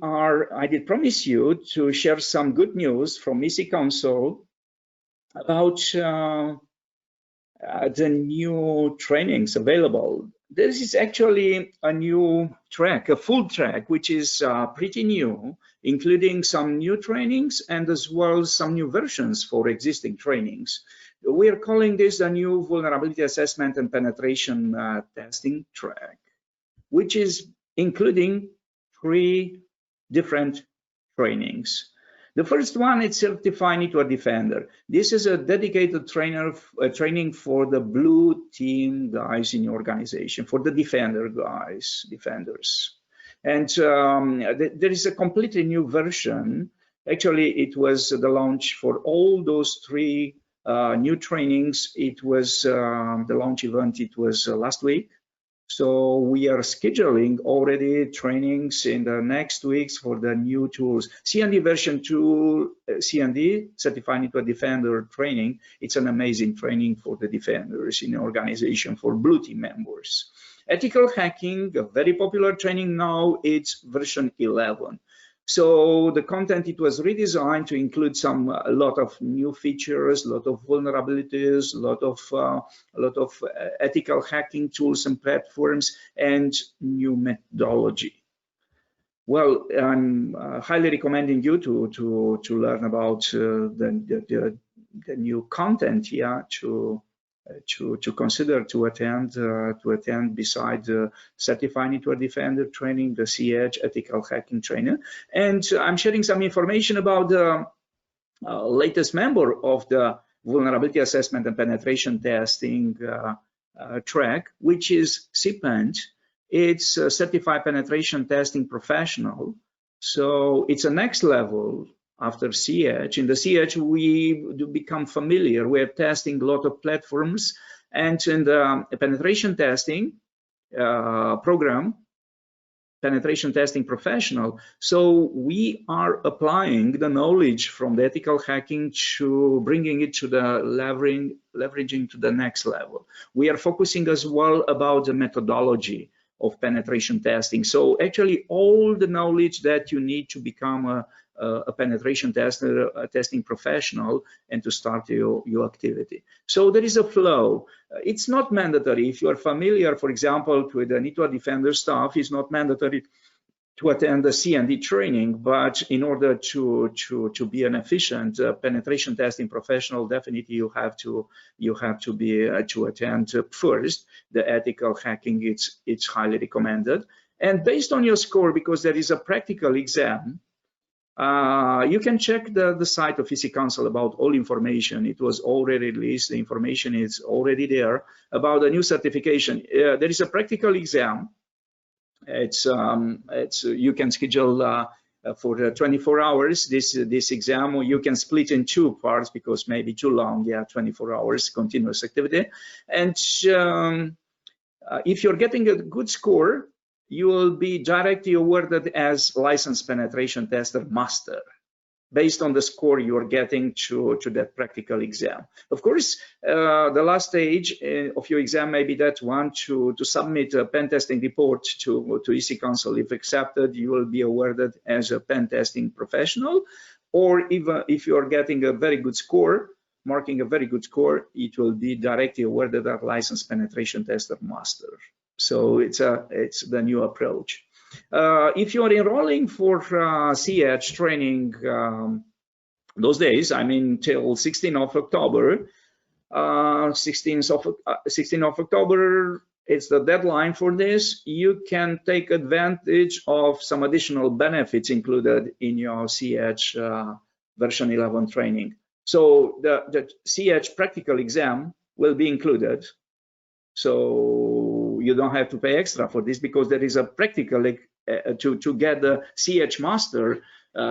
I did promise you to share some good news from EC Council about the new trainings available. This is actually a new track, a full track, which is pretty new, including some new trainings and as well some new versions for existing trainings. We are calling this a new vulnerability assessment and penetration testing track, which is including 3 different trainings. The first one is Certified Network Defender. This is a dedicated training for the blue team guys in your organization, for the defenders. And there is a completely new version. Actually, it was the launch for all those 3 new trainings. It was the launch event, it was last week. So we are scheduling already trainings in the next weeks for the new tools. CND version 2, CND, Certified Network Defender training. It's an amazing training for the defenders in the organization, for blue team members. Ethical hacking, a very popular training now, it's version 11. So the content, it was redesigned to include a lot of new features, a lot of vulnerabilities, a lot of ethical hacking tools and platforms, and new methodology. Well, I'm highly recommending you to learn about the new content here, to consider to attend beside the Certified Network Defender training, the CH ethical hacking training. And I'm sharing some information about the latest member of the vulnerability assessment and penetration testing track, which is CPENT. It's a Certified Penetration Testing Professional. So it's a next level after CH. In the CH, we do become familiar. We're testing a lot of platforms, and in the penetration testing program, penetration testing professional. So we are applying the knowledge from the ethical hacking to bringing it to the leveraging to the next level. We are focusing as well about the methodology of penetration testing. So actually all the knowledge that you need to become a penetration tester, a testing professional, and to start your activity. So there is a flow. It's not mandatory. If you are familiar, for example, with the network defender stuff, it's not mandatory to attend the C&D training, but in order to be an efficient penetration testing professional, definitely you have to attend first the ethical hacking. It's highly recommended, and based on your score, because there is a practical exam. You can check the site of EC Council about all information. It was already released. The information is already there about the new certification. There is a practical exam. It's you can schedule for 24 hours this exam, or you can split in two parts because maybe too long. Yeah, 24 hours continuous activity. And if you're getting a good score, you will be directly awarded as licensed penetration tester master based on the score you are getting to that practical exam. Of course, the last stage of your exam may be that one to submit a pen testing report to EC Council. If accepted, you will be awarded as a pen testing professional, or even if you are getting a very good score, marking a very good score, it will be directly awarded as licensed penetration tester master. So it's the new approach. If you are enrolling for CH training those days, I mean till 16th of October, 16th of October, it's the deadline for this. You can take advantage of some additional benefits included in your CH version 11 training. So the CH practical exam will be included. So you don't have to pay extra for this, because there is a practical to get the CH master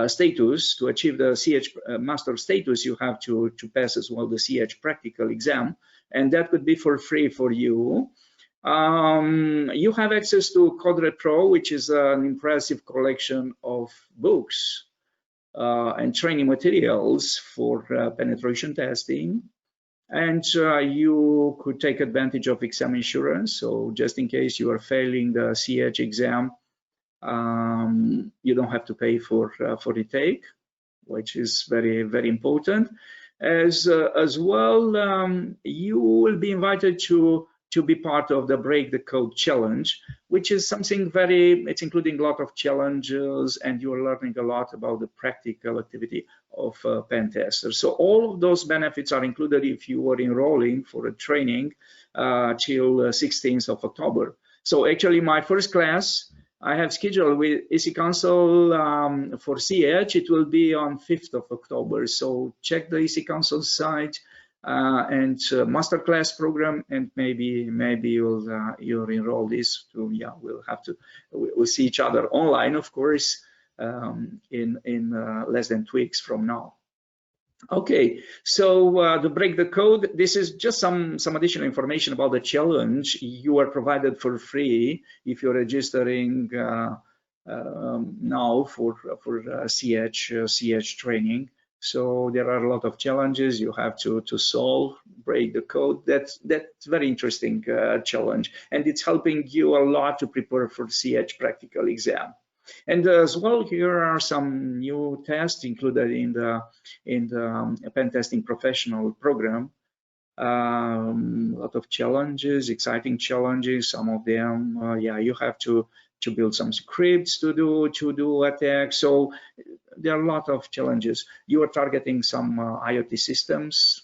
status. To achieve the CH master status, you have to pass as well the CH practical exam, and that could be for free for you. You have access to CodeRed Pro, which is an impressive collection of books and training materials for penetration testing. And you could take advantage of exam insurance. So just in case you are failing the CH exam, you don't have to pay for retake, which is very, very important. As well, you will be invited to be part of the Break the Code challenge, which is something it's including a lot of challenges, and you are learning a lot about the practical activity of pen testers. So all of those benefits are included if you are enrolling for a training till 16th of October. So actually my first class I have scheduled with EC Council for CH. It will be on 5th of October. So check the EC Council site and masterclass program, and maybe you'll enroll this. So yeah, we'll see each other online, of course, in less than 2 weeks from now. Okay, so to break the code, this is just some additional information about the challenge. You are provided for free if you're registering now for CH training. So there are a lot of challenges you have to solve, break the code. That's very interesting challenge, and it's helping you a lot to prepare for CH practical exam. And as well, here are some new tests included in the pen testing professional program. A lot of challenges, exciting challenges. Some of them, yeah, you have to build some scripts to do attacks. So there are a lot of challenges. You are targeting some IoT systems.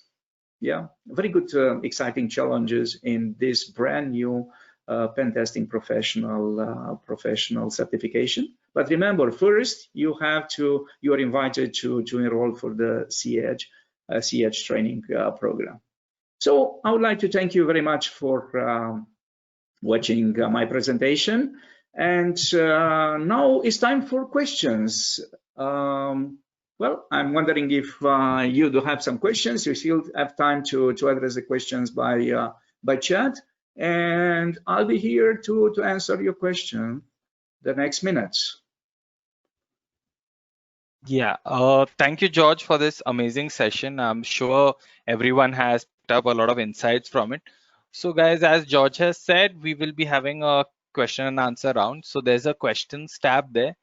Yeah, very good, exciting challenges in this brand new pen testing professional certification. But remember, first you are invited to enroll for the CH training program. So I would like to thank you very much for watching my presentation. And now it's time for questions. Well, I'm wondering if you do have some questions. You still have time to address the questions by chat, and I'll be here to answer your question. the next minutes. Yeah, thank you, George, for this amazing session. I'm sure everyone has picked up a lot of insights from it. So, guys, as George has said, we will be having a question and answer round. So, there's a questions tab there.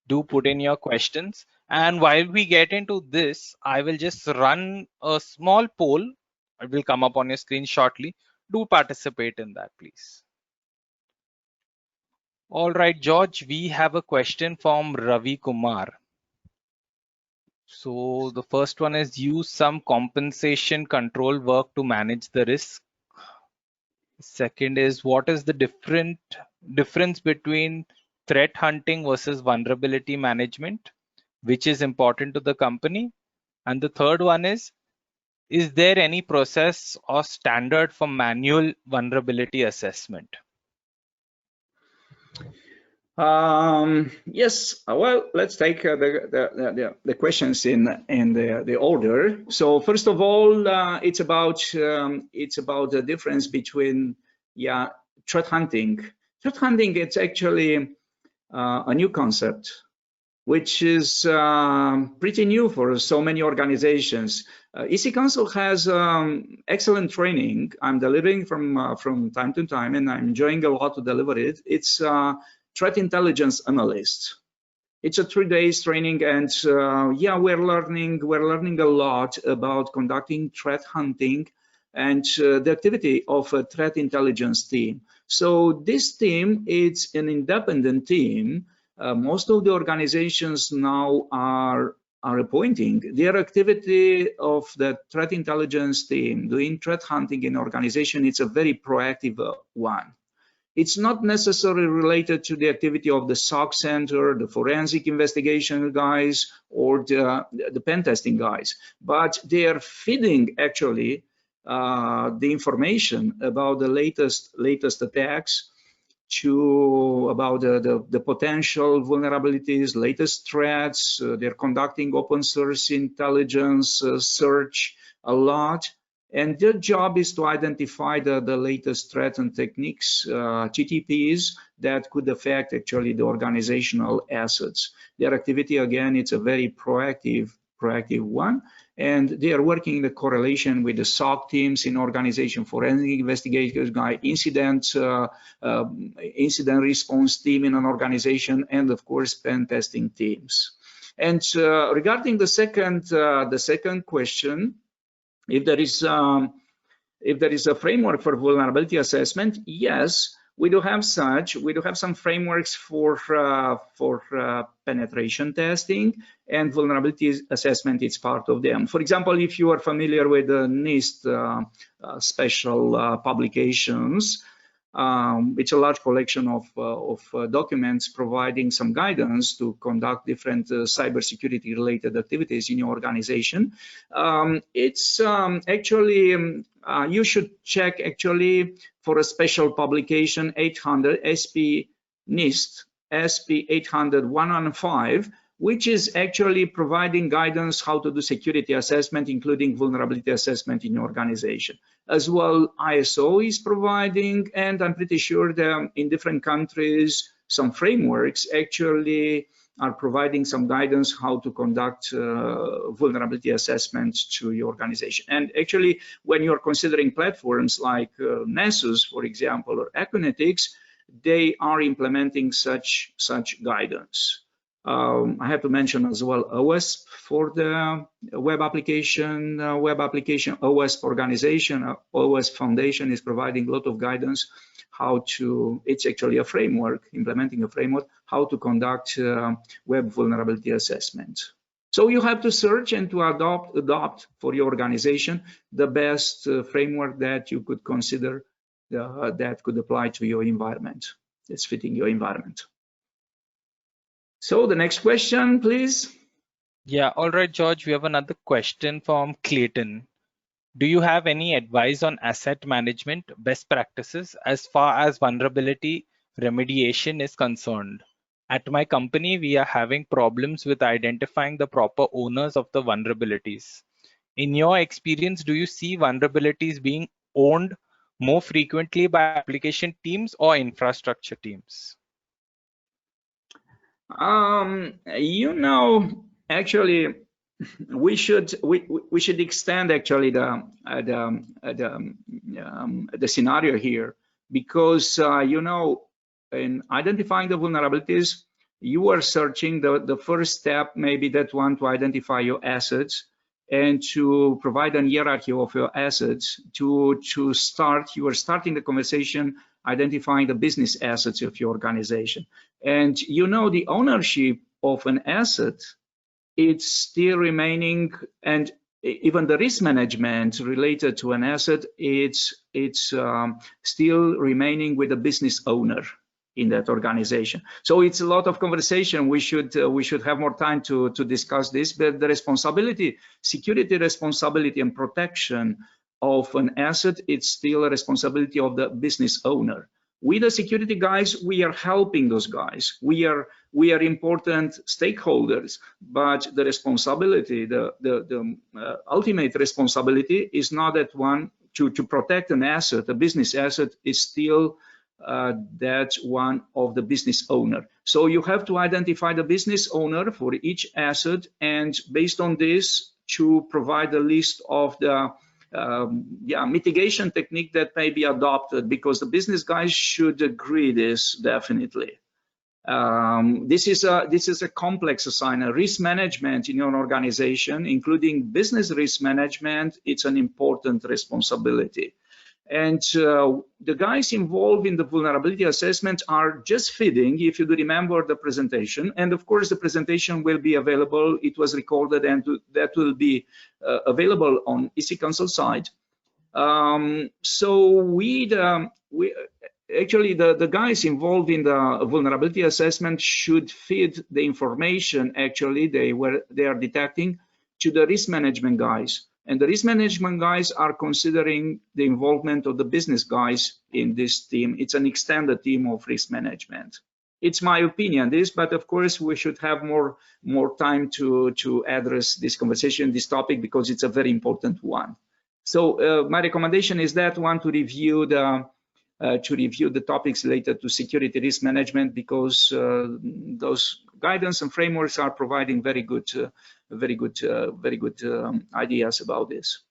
Do put in your questions. And while we get into this, I will just run a small poll. It will come up on your screen shortly. Do participate in that, please. All right, George, we have a question from Ravi Kumar. So the first one is use some compensation control work to manage the risk. Second is what is the difference between threat hunting versus vulnerability management, which is important to the company? And the third one is there any process or standard for manual vulnerability assessment? Yes, well, let's take the questions in the order. So first of all, it's about the difference between, yeah, threat hunting. Threat hunting, it's actually a new concept which is pretty new for so many organizations. EC Council has excellent training. I'm delivering from time to time, and I'm enjoying a lot to deliver it. It's threat intelligence analyst. It's a 3 days training, and yeah, we're learning a lot about conducting threat hunting and the activity of a threat intelligence team. So this team, it's an independent team. Most of the organizations now are appointing their activity of the threat intelligence team doing threat hunting in organization. It's a very proactive one. It's not necessarily related to the activity of the SOC center, the forensic investigation guys, or the pen testing guys, but they are feeding actually the information about the latest attacks to about the potential vulnerabilities, latest threats. They're conducting open source intelligence search a lot. And their job is to identify the latest threats and techniques, TTPs, that could affect actually the organizational assets. Their activity, again, it's a very proactive one. And they are working in the correlation with the SOC teams in organization, forensic investigators, incident response team in an organization, and of course, pen testing teams. And regarding the second question, if there is a framework for vulnerability assessment, yes, we do have such. We do have some frameworks for penetration testing, and vulnerability assessment is part of them. For example, if you are familiar with the NIST special publications, it's a large collection of documents providing some guidance to conduct different cybersecurity related activities in your organization. It's actually, you should check actually for a special publication 800 SP NIST SP 800 115, which is actually providing guidance how to do security assessment, including vulnerability assessment in your organization. As well, ISO is providing, and I'm pretty sure that in different countries, some frameworks actually are providing some guidance how to conduct vulnerability assessment to your organization. And actually, when you're considering platforms like Nessus, for example, or Equinetics, they are implementing such guidance. I have to mention as well OWASP for the web application OWASP organization. OWASP Foundation is providing a lot of guidance how to, it's actually a framework, implementing a framework, how to conduct web vulnerability assessment. So you have to search and to adopt for your organization the best framework that you could consider that could apply to your environment. It's fitting your environment. So the next question, please. Yeah, all right, George, we have another question from Clayton. Do you have any advice on asset management best practices as far as vulnerability remediation is concerned? At my company, we are having problems with identifying the proper owners of the vulnerabilities. In your experience, do you see vulnerabilities being owned more frequently by application teams or infrastructure teams? You know, actually, we should extend actually the scenario here, because you know, in identifying the vulnerabilities, you are searching the first step, maybe that one, to identify your assets and to provide a hierarchy of your assets. To start, you are starting the conversation identifying the business assets of your organization. And you know, the ownership of an asset, it's still remaining, and even the risk management related to an asset, it's still remaining with the business owner in that organization. So it's a lot of conversation. We should have more time to discuss this. But the responsibility, security responsibility and protection of an asset, it's still a responsibility of the business owner. We, the security guys, we are helping those guys. We are important stakeholders, but the responsibility, the ultimate responsibility is not that one to protect an asset. A business asset is still that one of the business owner. So you have to identify the business owner for each asset, and based on this, to provide a list of the mitigation technique that may be adopted, because the business guys should agree this definitely. This is a complex assignment. Risk management in your organization, including business risk management, it's an important responsibility. And the guys involved in the vulnerability assessment are just feeding, if you do remember the presentation. And of course, the presentation will be available. It was recorded, and that will be available on EC Council site. So actually, the guys involved in the vulnerability assessment should feed the information actually they are detecting to the risk management guys. And the risk management guys are considering the involvement of the business guys in this team. It's an extended team of risk management. It's my opinion, but of course we should have more time to address this conversation, this topic, because it's a very important one. So my recommendation is that one, to review the topics related to security risk management, because those guidance and frameworks are providing very good ideas about this.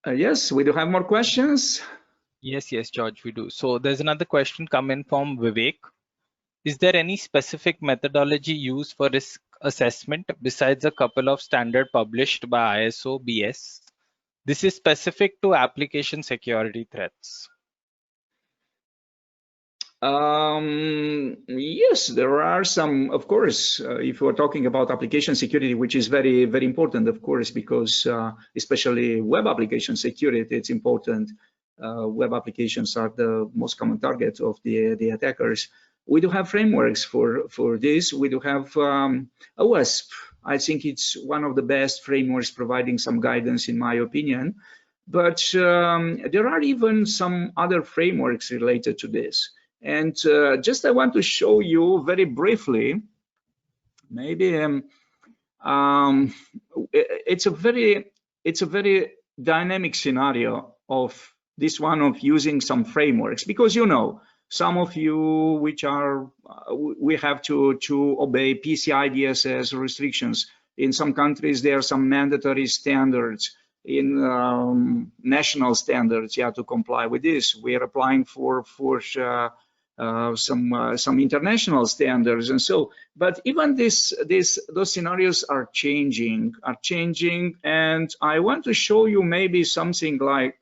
Yes, we do have more questions. Yes, George, we do. So there's another question coming from Vivek. Is there any specific methodology used for risk assessment besides a couple of standard published by ISO BS? This is specific to application security threats. Yes, there are some, of course, if we're talking about application security, which is very, very important, of course, because especially web application security, it's important. Web applications are the most common target of the attackers. We do have frameworks for this. We do have OWASP. I think it's one of the best frameworks providing some guidance, in my opinion. But there are even some other frameworks related to this. And just I want to show you very briefly, maybe it's a very dynamic scenario of this one, of using some frameworks, because you know, some of you which are we have to obey PCI DSS restrictions. In some countries there are some mandatory standards, in national standards, to comply with this. We are applying for some international standards, and so. But even those scenarios are changing, and I want to show you maybe something like,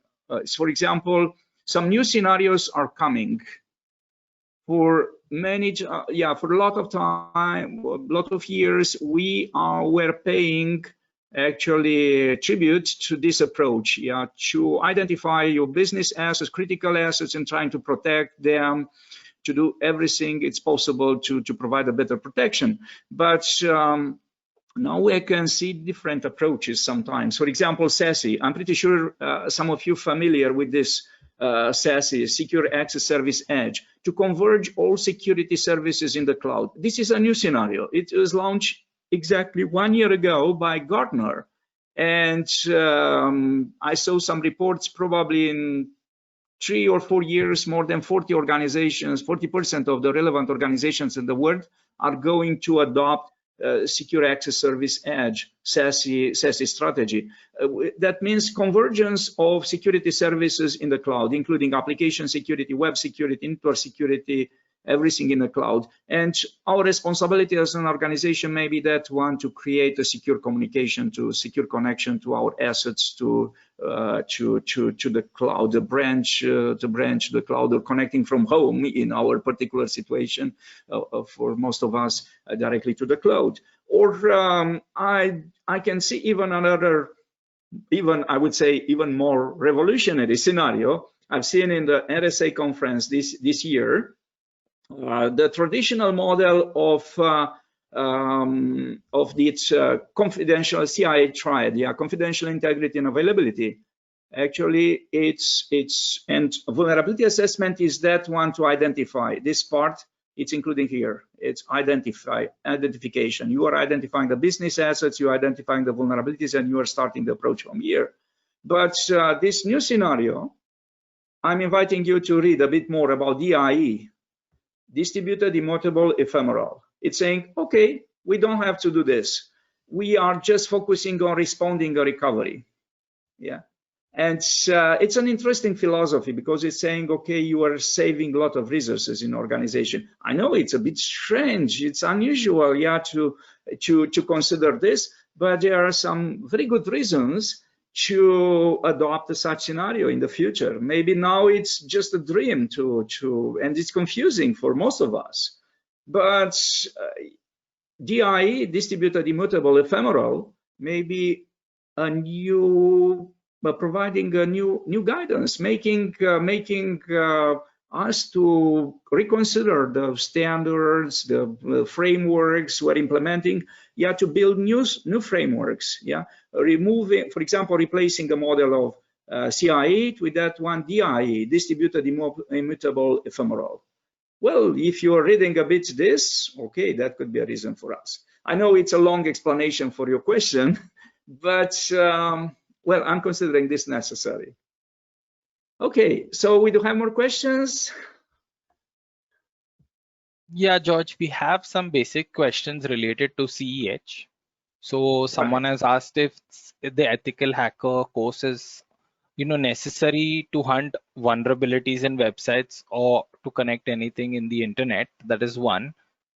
for example, some new scenarios are coming. For many, for a lot of time, a lot of years, were paying actually tribute to this approach, to identify your business assets, critical assets, and trying to protect them, to do everything it's possible to provide a better protection. But now we can see different approaches sometimes. For example, SASE. I'm pretty sure some of you familiar with this SASE, Secure Access Service Edge, to converge all security services in the cloud. This is a new scenario. It was launched exactly 1 year ago by Gartner. And I saw some reports probably in 3 or 4 years, more than 40 organizations, 40% of the relevant organizations in the world are going to adopt Secure Access Service Edge, SASE strategy. That means convergence of security services in the cloud, including application security, web security, network security, everything in the cloud. And our responsibility as an organization may be that one to create a secure communication, to secure connection to our assets, to the cloud, the branch, the cloud, or connecting from home in our particular situation for most of us directly to the cloud. Or I can see even another, I would say even more revolutionary scenario. I've seen in the RSA conference this year. The traditional model of its confidential CIA triad, confidential integrity and availability. Actually, and vulnerability assessment is that one to identify this part. It's including here. It's identification. You are identifying the business assets, you are identifying the vulnerabilities, and you are starting the approach from here. But this new scenario, I'm inviting you to read a bit more about DIE. Distributed, immutable, ephemeral. It's saying, okay, we don't have to do this. We are just focusing on responding to recovery. Yeah. And it's an interesting philosophy because it's saying, okay, you are saving a lot of resources in organization. I know it's a bit strange. It's unusual, to consider this, but there are some very good reasons to adopt such scenario in the future. Maybe now it's just a dream and it's confusing for most of us. But DIE, distributed, immutable, ephemeral, maybe a new, providing a new guidance, making us to reconsider the standards, the frameworks we're implementing, to build new frameworks, removing, for example, replacing the model of CIA with that one DIE, distributed, immutable, ephemeral. Well, if you're reading a bit this, okay, that could be a reason for us. I know it's a long explanation for your question, but well, I'm considering this necessary. Okay, so we do have more questions. Yeah, George, we have some basic questions related to CEH. So someone has asked if the ethical hacker course is, necessary to hunt vulnerabilities in websites or to connect anything in the internet. That is one.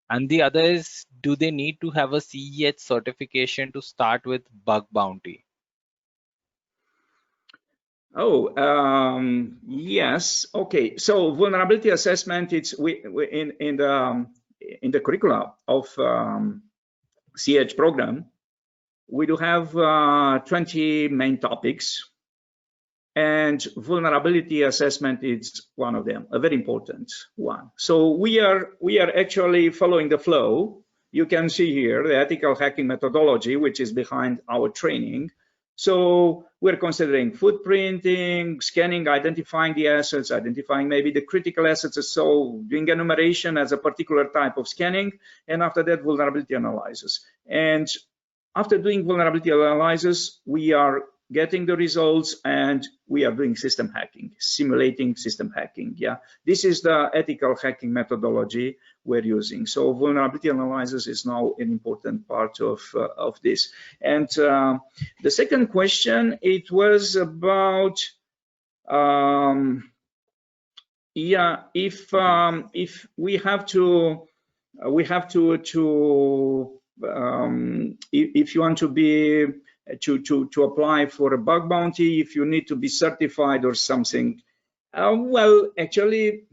And the other is, do they need to have a CEH certification to start with bug bounty? Oh, yes. Okay. So vulnerability assessment, it's in the curricula of CH program, we do have 20 main topics, and vulnerability assessment is one of them, a very important one. So we are actually following the flow. You can see here the ethical hacking methodology, which is behind our training. So we're considering footprinting, scanning, identifying the assets, identifying maybe the critical assets. So doing enumeration as a particular type of scanning, and after that, vulnerability analysis. And after doing vulnerability analysis, we are getting the results and we are doing system hacking, simulating system hacking. Yeah, this is the ethical hacking methodology we're using. So vulnerability analysis is now an important part of this. And the second question, it was about if we have to if you want to be to apply for a bug bounty, if you need to be certified or something. Well, actually,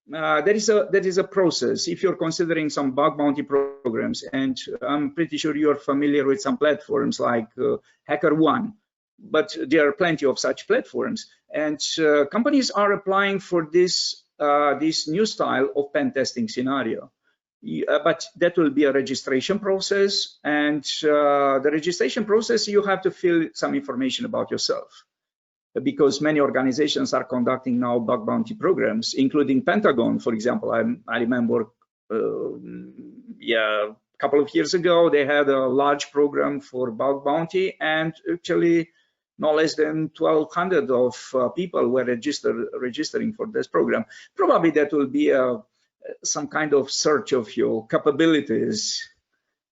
there is a process. If you're considering some bug bounty programs, and I'm pretty sure you're familiar with some platforms like HackerOne, but there are plenty of such platforms, and companies are applying for this new style of pen testing scenario. But that will be a registration process, and the registration process, you have to fill some information about yourself, because many organizations are conducting now bug bounty programs, including Pentagon, for example. I remember, a couple of years ago, they had a large program for bug bounty, and actually no less than 1,200 of people were registering for this program. Probably that will be some kind of search of your capabilities.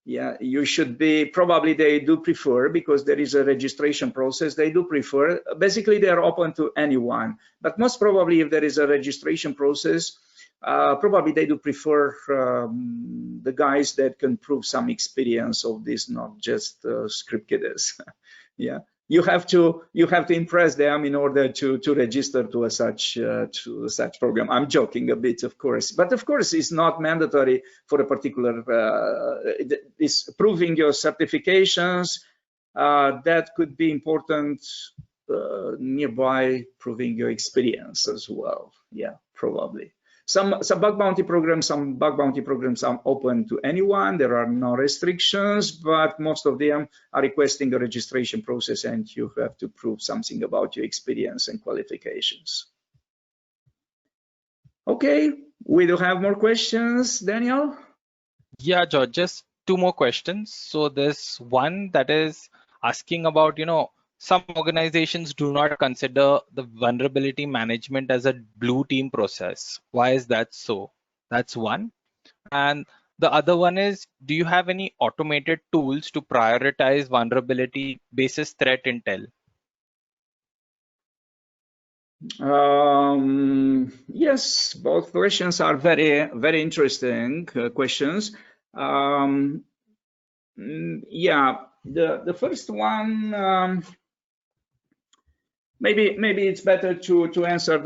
Yeah, you should be, probably they do prefer, because there is a registration process, they do prefer, basically they are open to anyone, but most probably if there is a registration process, probably they do prefer the guys that can prove some experience of this, not just script kidders. Yeah, you have to impress them in order to register to such program. I'm joking a bit, of course, but of course it's not mandatory for a particular. Is proving your certifications, that could be important nearby, proving your experience as well. Yeah, probably. Some bug bounty programs are open to anyone. There are no restrictions, but most of them are requesting a registration process, and you have to prove something about your experience and qualifications. Okay, we do have more questions, Daniel? Yeah, George, just two more questions. So there's one that is asking about, some organizations do not consider the vulnerability management as a blue team process. Why is that so? That's one. And the other one is, do you have any automated tools to prioritize vulnerability basis threat intel? Yes, both questions are very interesting questions. Yeah, the first one, maybe it's better to answer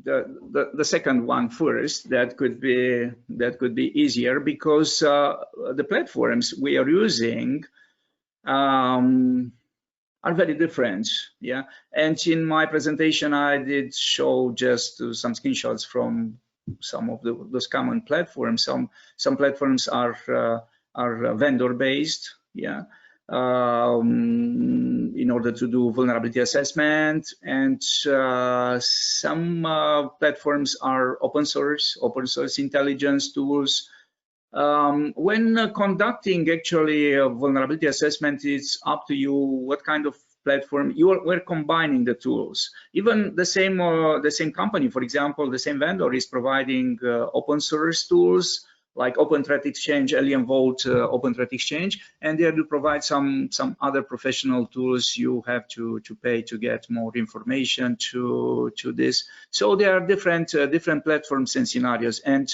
the second one first. That could be easier, because the platforms we are using are very different. Yeah, and in my presentation I did show just some screenshots from some of those common platforms. Some platforms are vendor based. Yeah, in order to do vulnerability assessment, and some platforms are open source intelligence tools. When conducting actually a vulnerability assessment, it's up to you what kind of platform we're combining the tools. Even the same company, for example, the same vendor is providing open source tools like Open Threat Exchange, Alien Vault, Open Threat Exchange, and they do provide some other professional tools. You have to pay to get more information to this. So there are different platforms and scenarios. And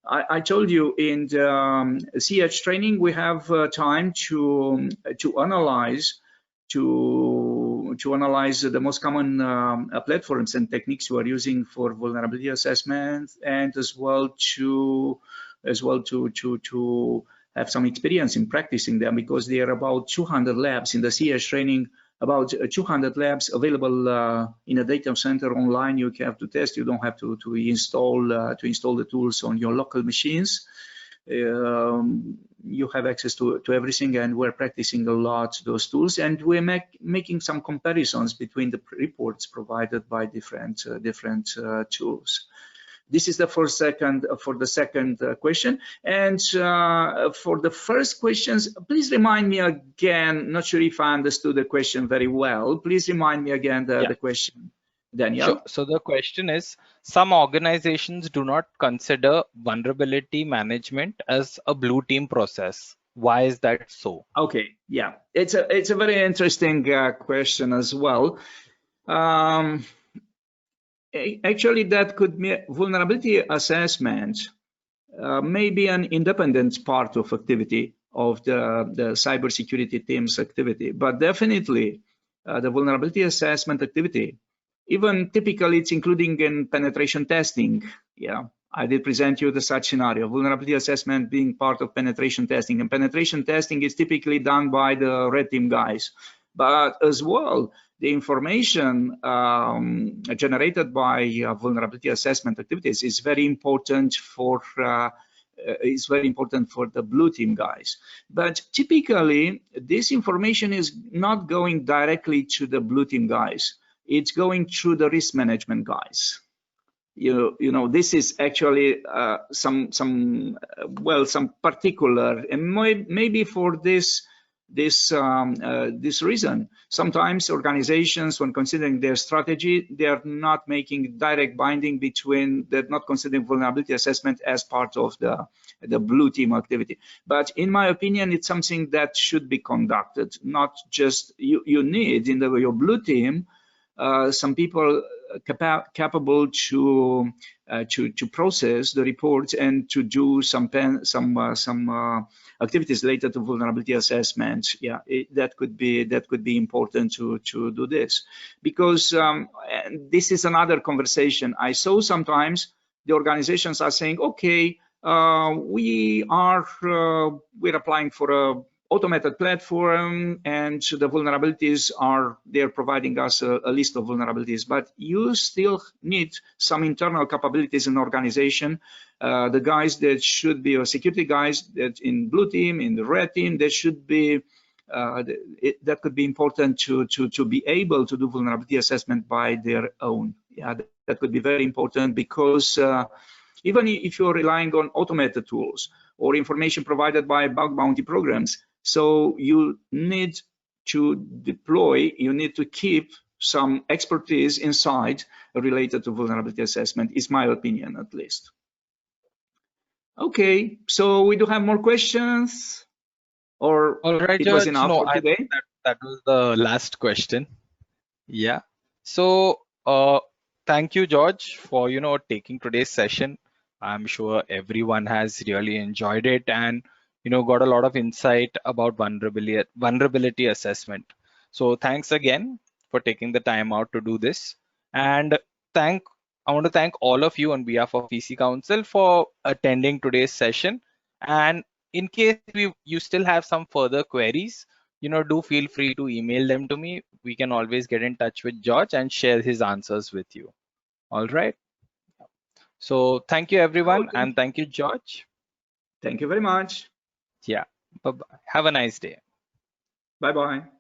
I told you in the CH training we have time to analyze the most common platforms and techniques you are using for vulnerability assessment, and as well to have some experience in practicing them, because there are about 200 labs in the CH training. About 200 labs available in a data center online. You have to test. You don't have to install the tools on your local machines. You have access to everything, and we're practicing a lot those tools, and we're making some comparisons between the reports provided by different tools. This is for the second question. And for the first questions, please remind me again. Not sure if I understood the question very well. Please remind me again the question, Daniel. Sure. So the question is, some organizations do not consider vulnerability management as a blue team process. Why is that so? Okay, yeah, it's a very interesting question as well. Actually, that could be vulnerability assessment, maybe an independent part of activity of the cybersecurity team's activity, but definitely the vulnerability assessment activity, even typically it's including in penetration testing. Yeah, I did present you the such scenario, vulnerability assessment being part of penetration testing, and penetration testing is typically done by the red team guys. But as well, the information generated by vulnerability assessment activities is very important for the blue team guys. But typically, this information is not going directly to the blue team guys. It's going through the risk management guys. You know, this is actually some particular, and maybe for this this reason. Sometimes organizations, when considering their strategy, they are not making direct binding between, they're not considering vulnerability assessment as part of the blue team activity. But in my opinion, it's something that should be conducted, not just, you need in your blue team some people capable to process the reports and to do some activities related to vulnerability assessment. Yeah, that could be important to do this, because and this is another conversation. I saw sometimes the organizations are saying, okay, we're applying for a automated platform, and the vulnerabilities are, they're providing us a list of vulnerabilities, but you still need some internal capabilities in organization. The guys that should be, or security guys that in blue team, in the red team, that should be, that could be important to be able to do vulnerability assessment by their own. Yeah, that could be very important, because even if you're relying on automated tools or information provided by bug bounty programs, so you need to deploy, you need to keep some expertise inside related to vulnerability assessment, is my opinion at least. Okay, so we do have more questions, or All right, it was George. enough No, for I today? think that was the last question. Yeah. So, thank you, George, for taking today's session. I'm sure everyone has really enjoyed it and got a lot of insight about vulnerability assessment. So, thanks again for taking the time out to do this. And thank I want to thank all of you on behalf of PC Council for attending today's session. And in case you still have some further queries, do feel free to email them to me. We can always get in touch with George and share his answers with you. All right. So thank you, everyone. Okay, And thank you, George. thank you very much. Yeah. Bye-bye. Have a nice day. Bye bye.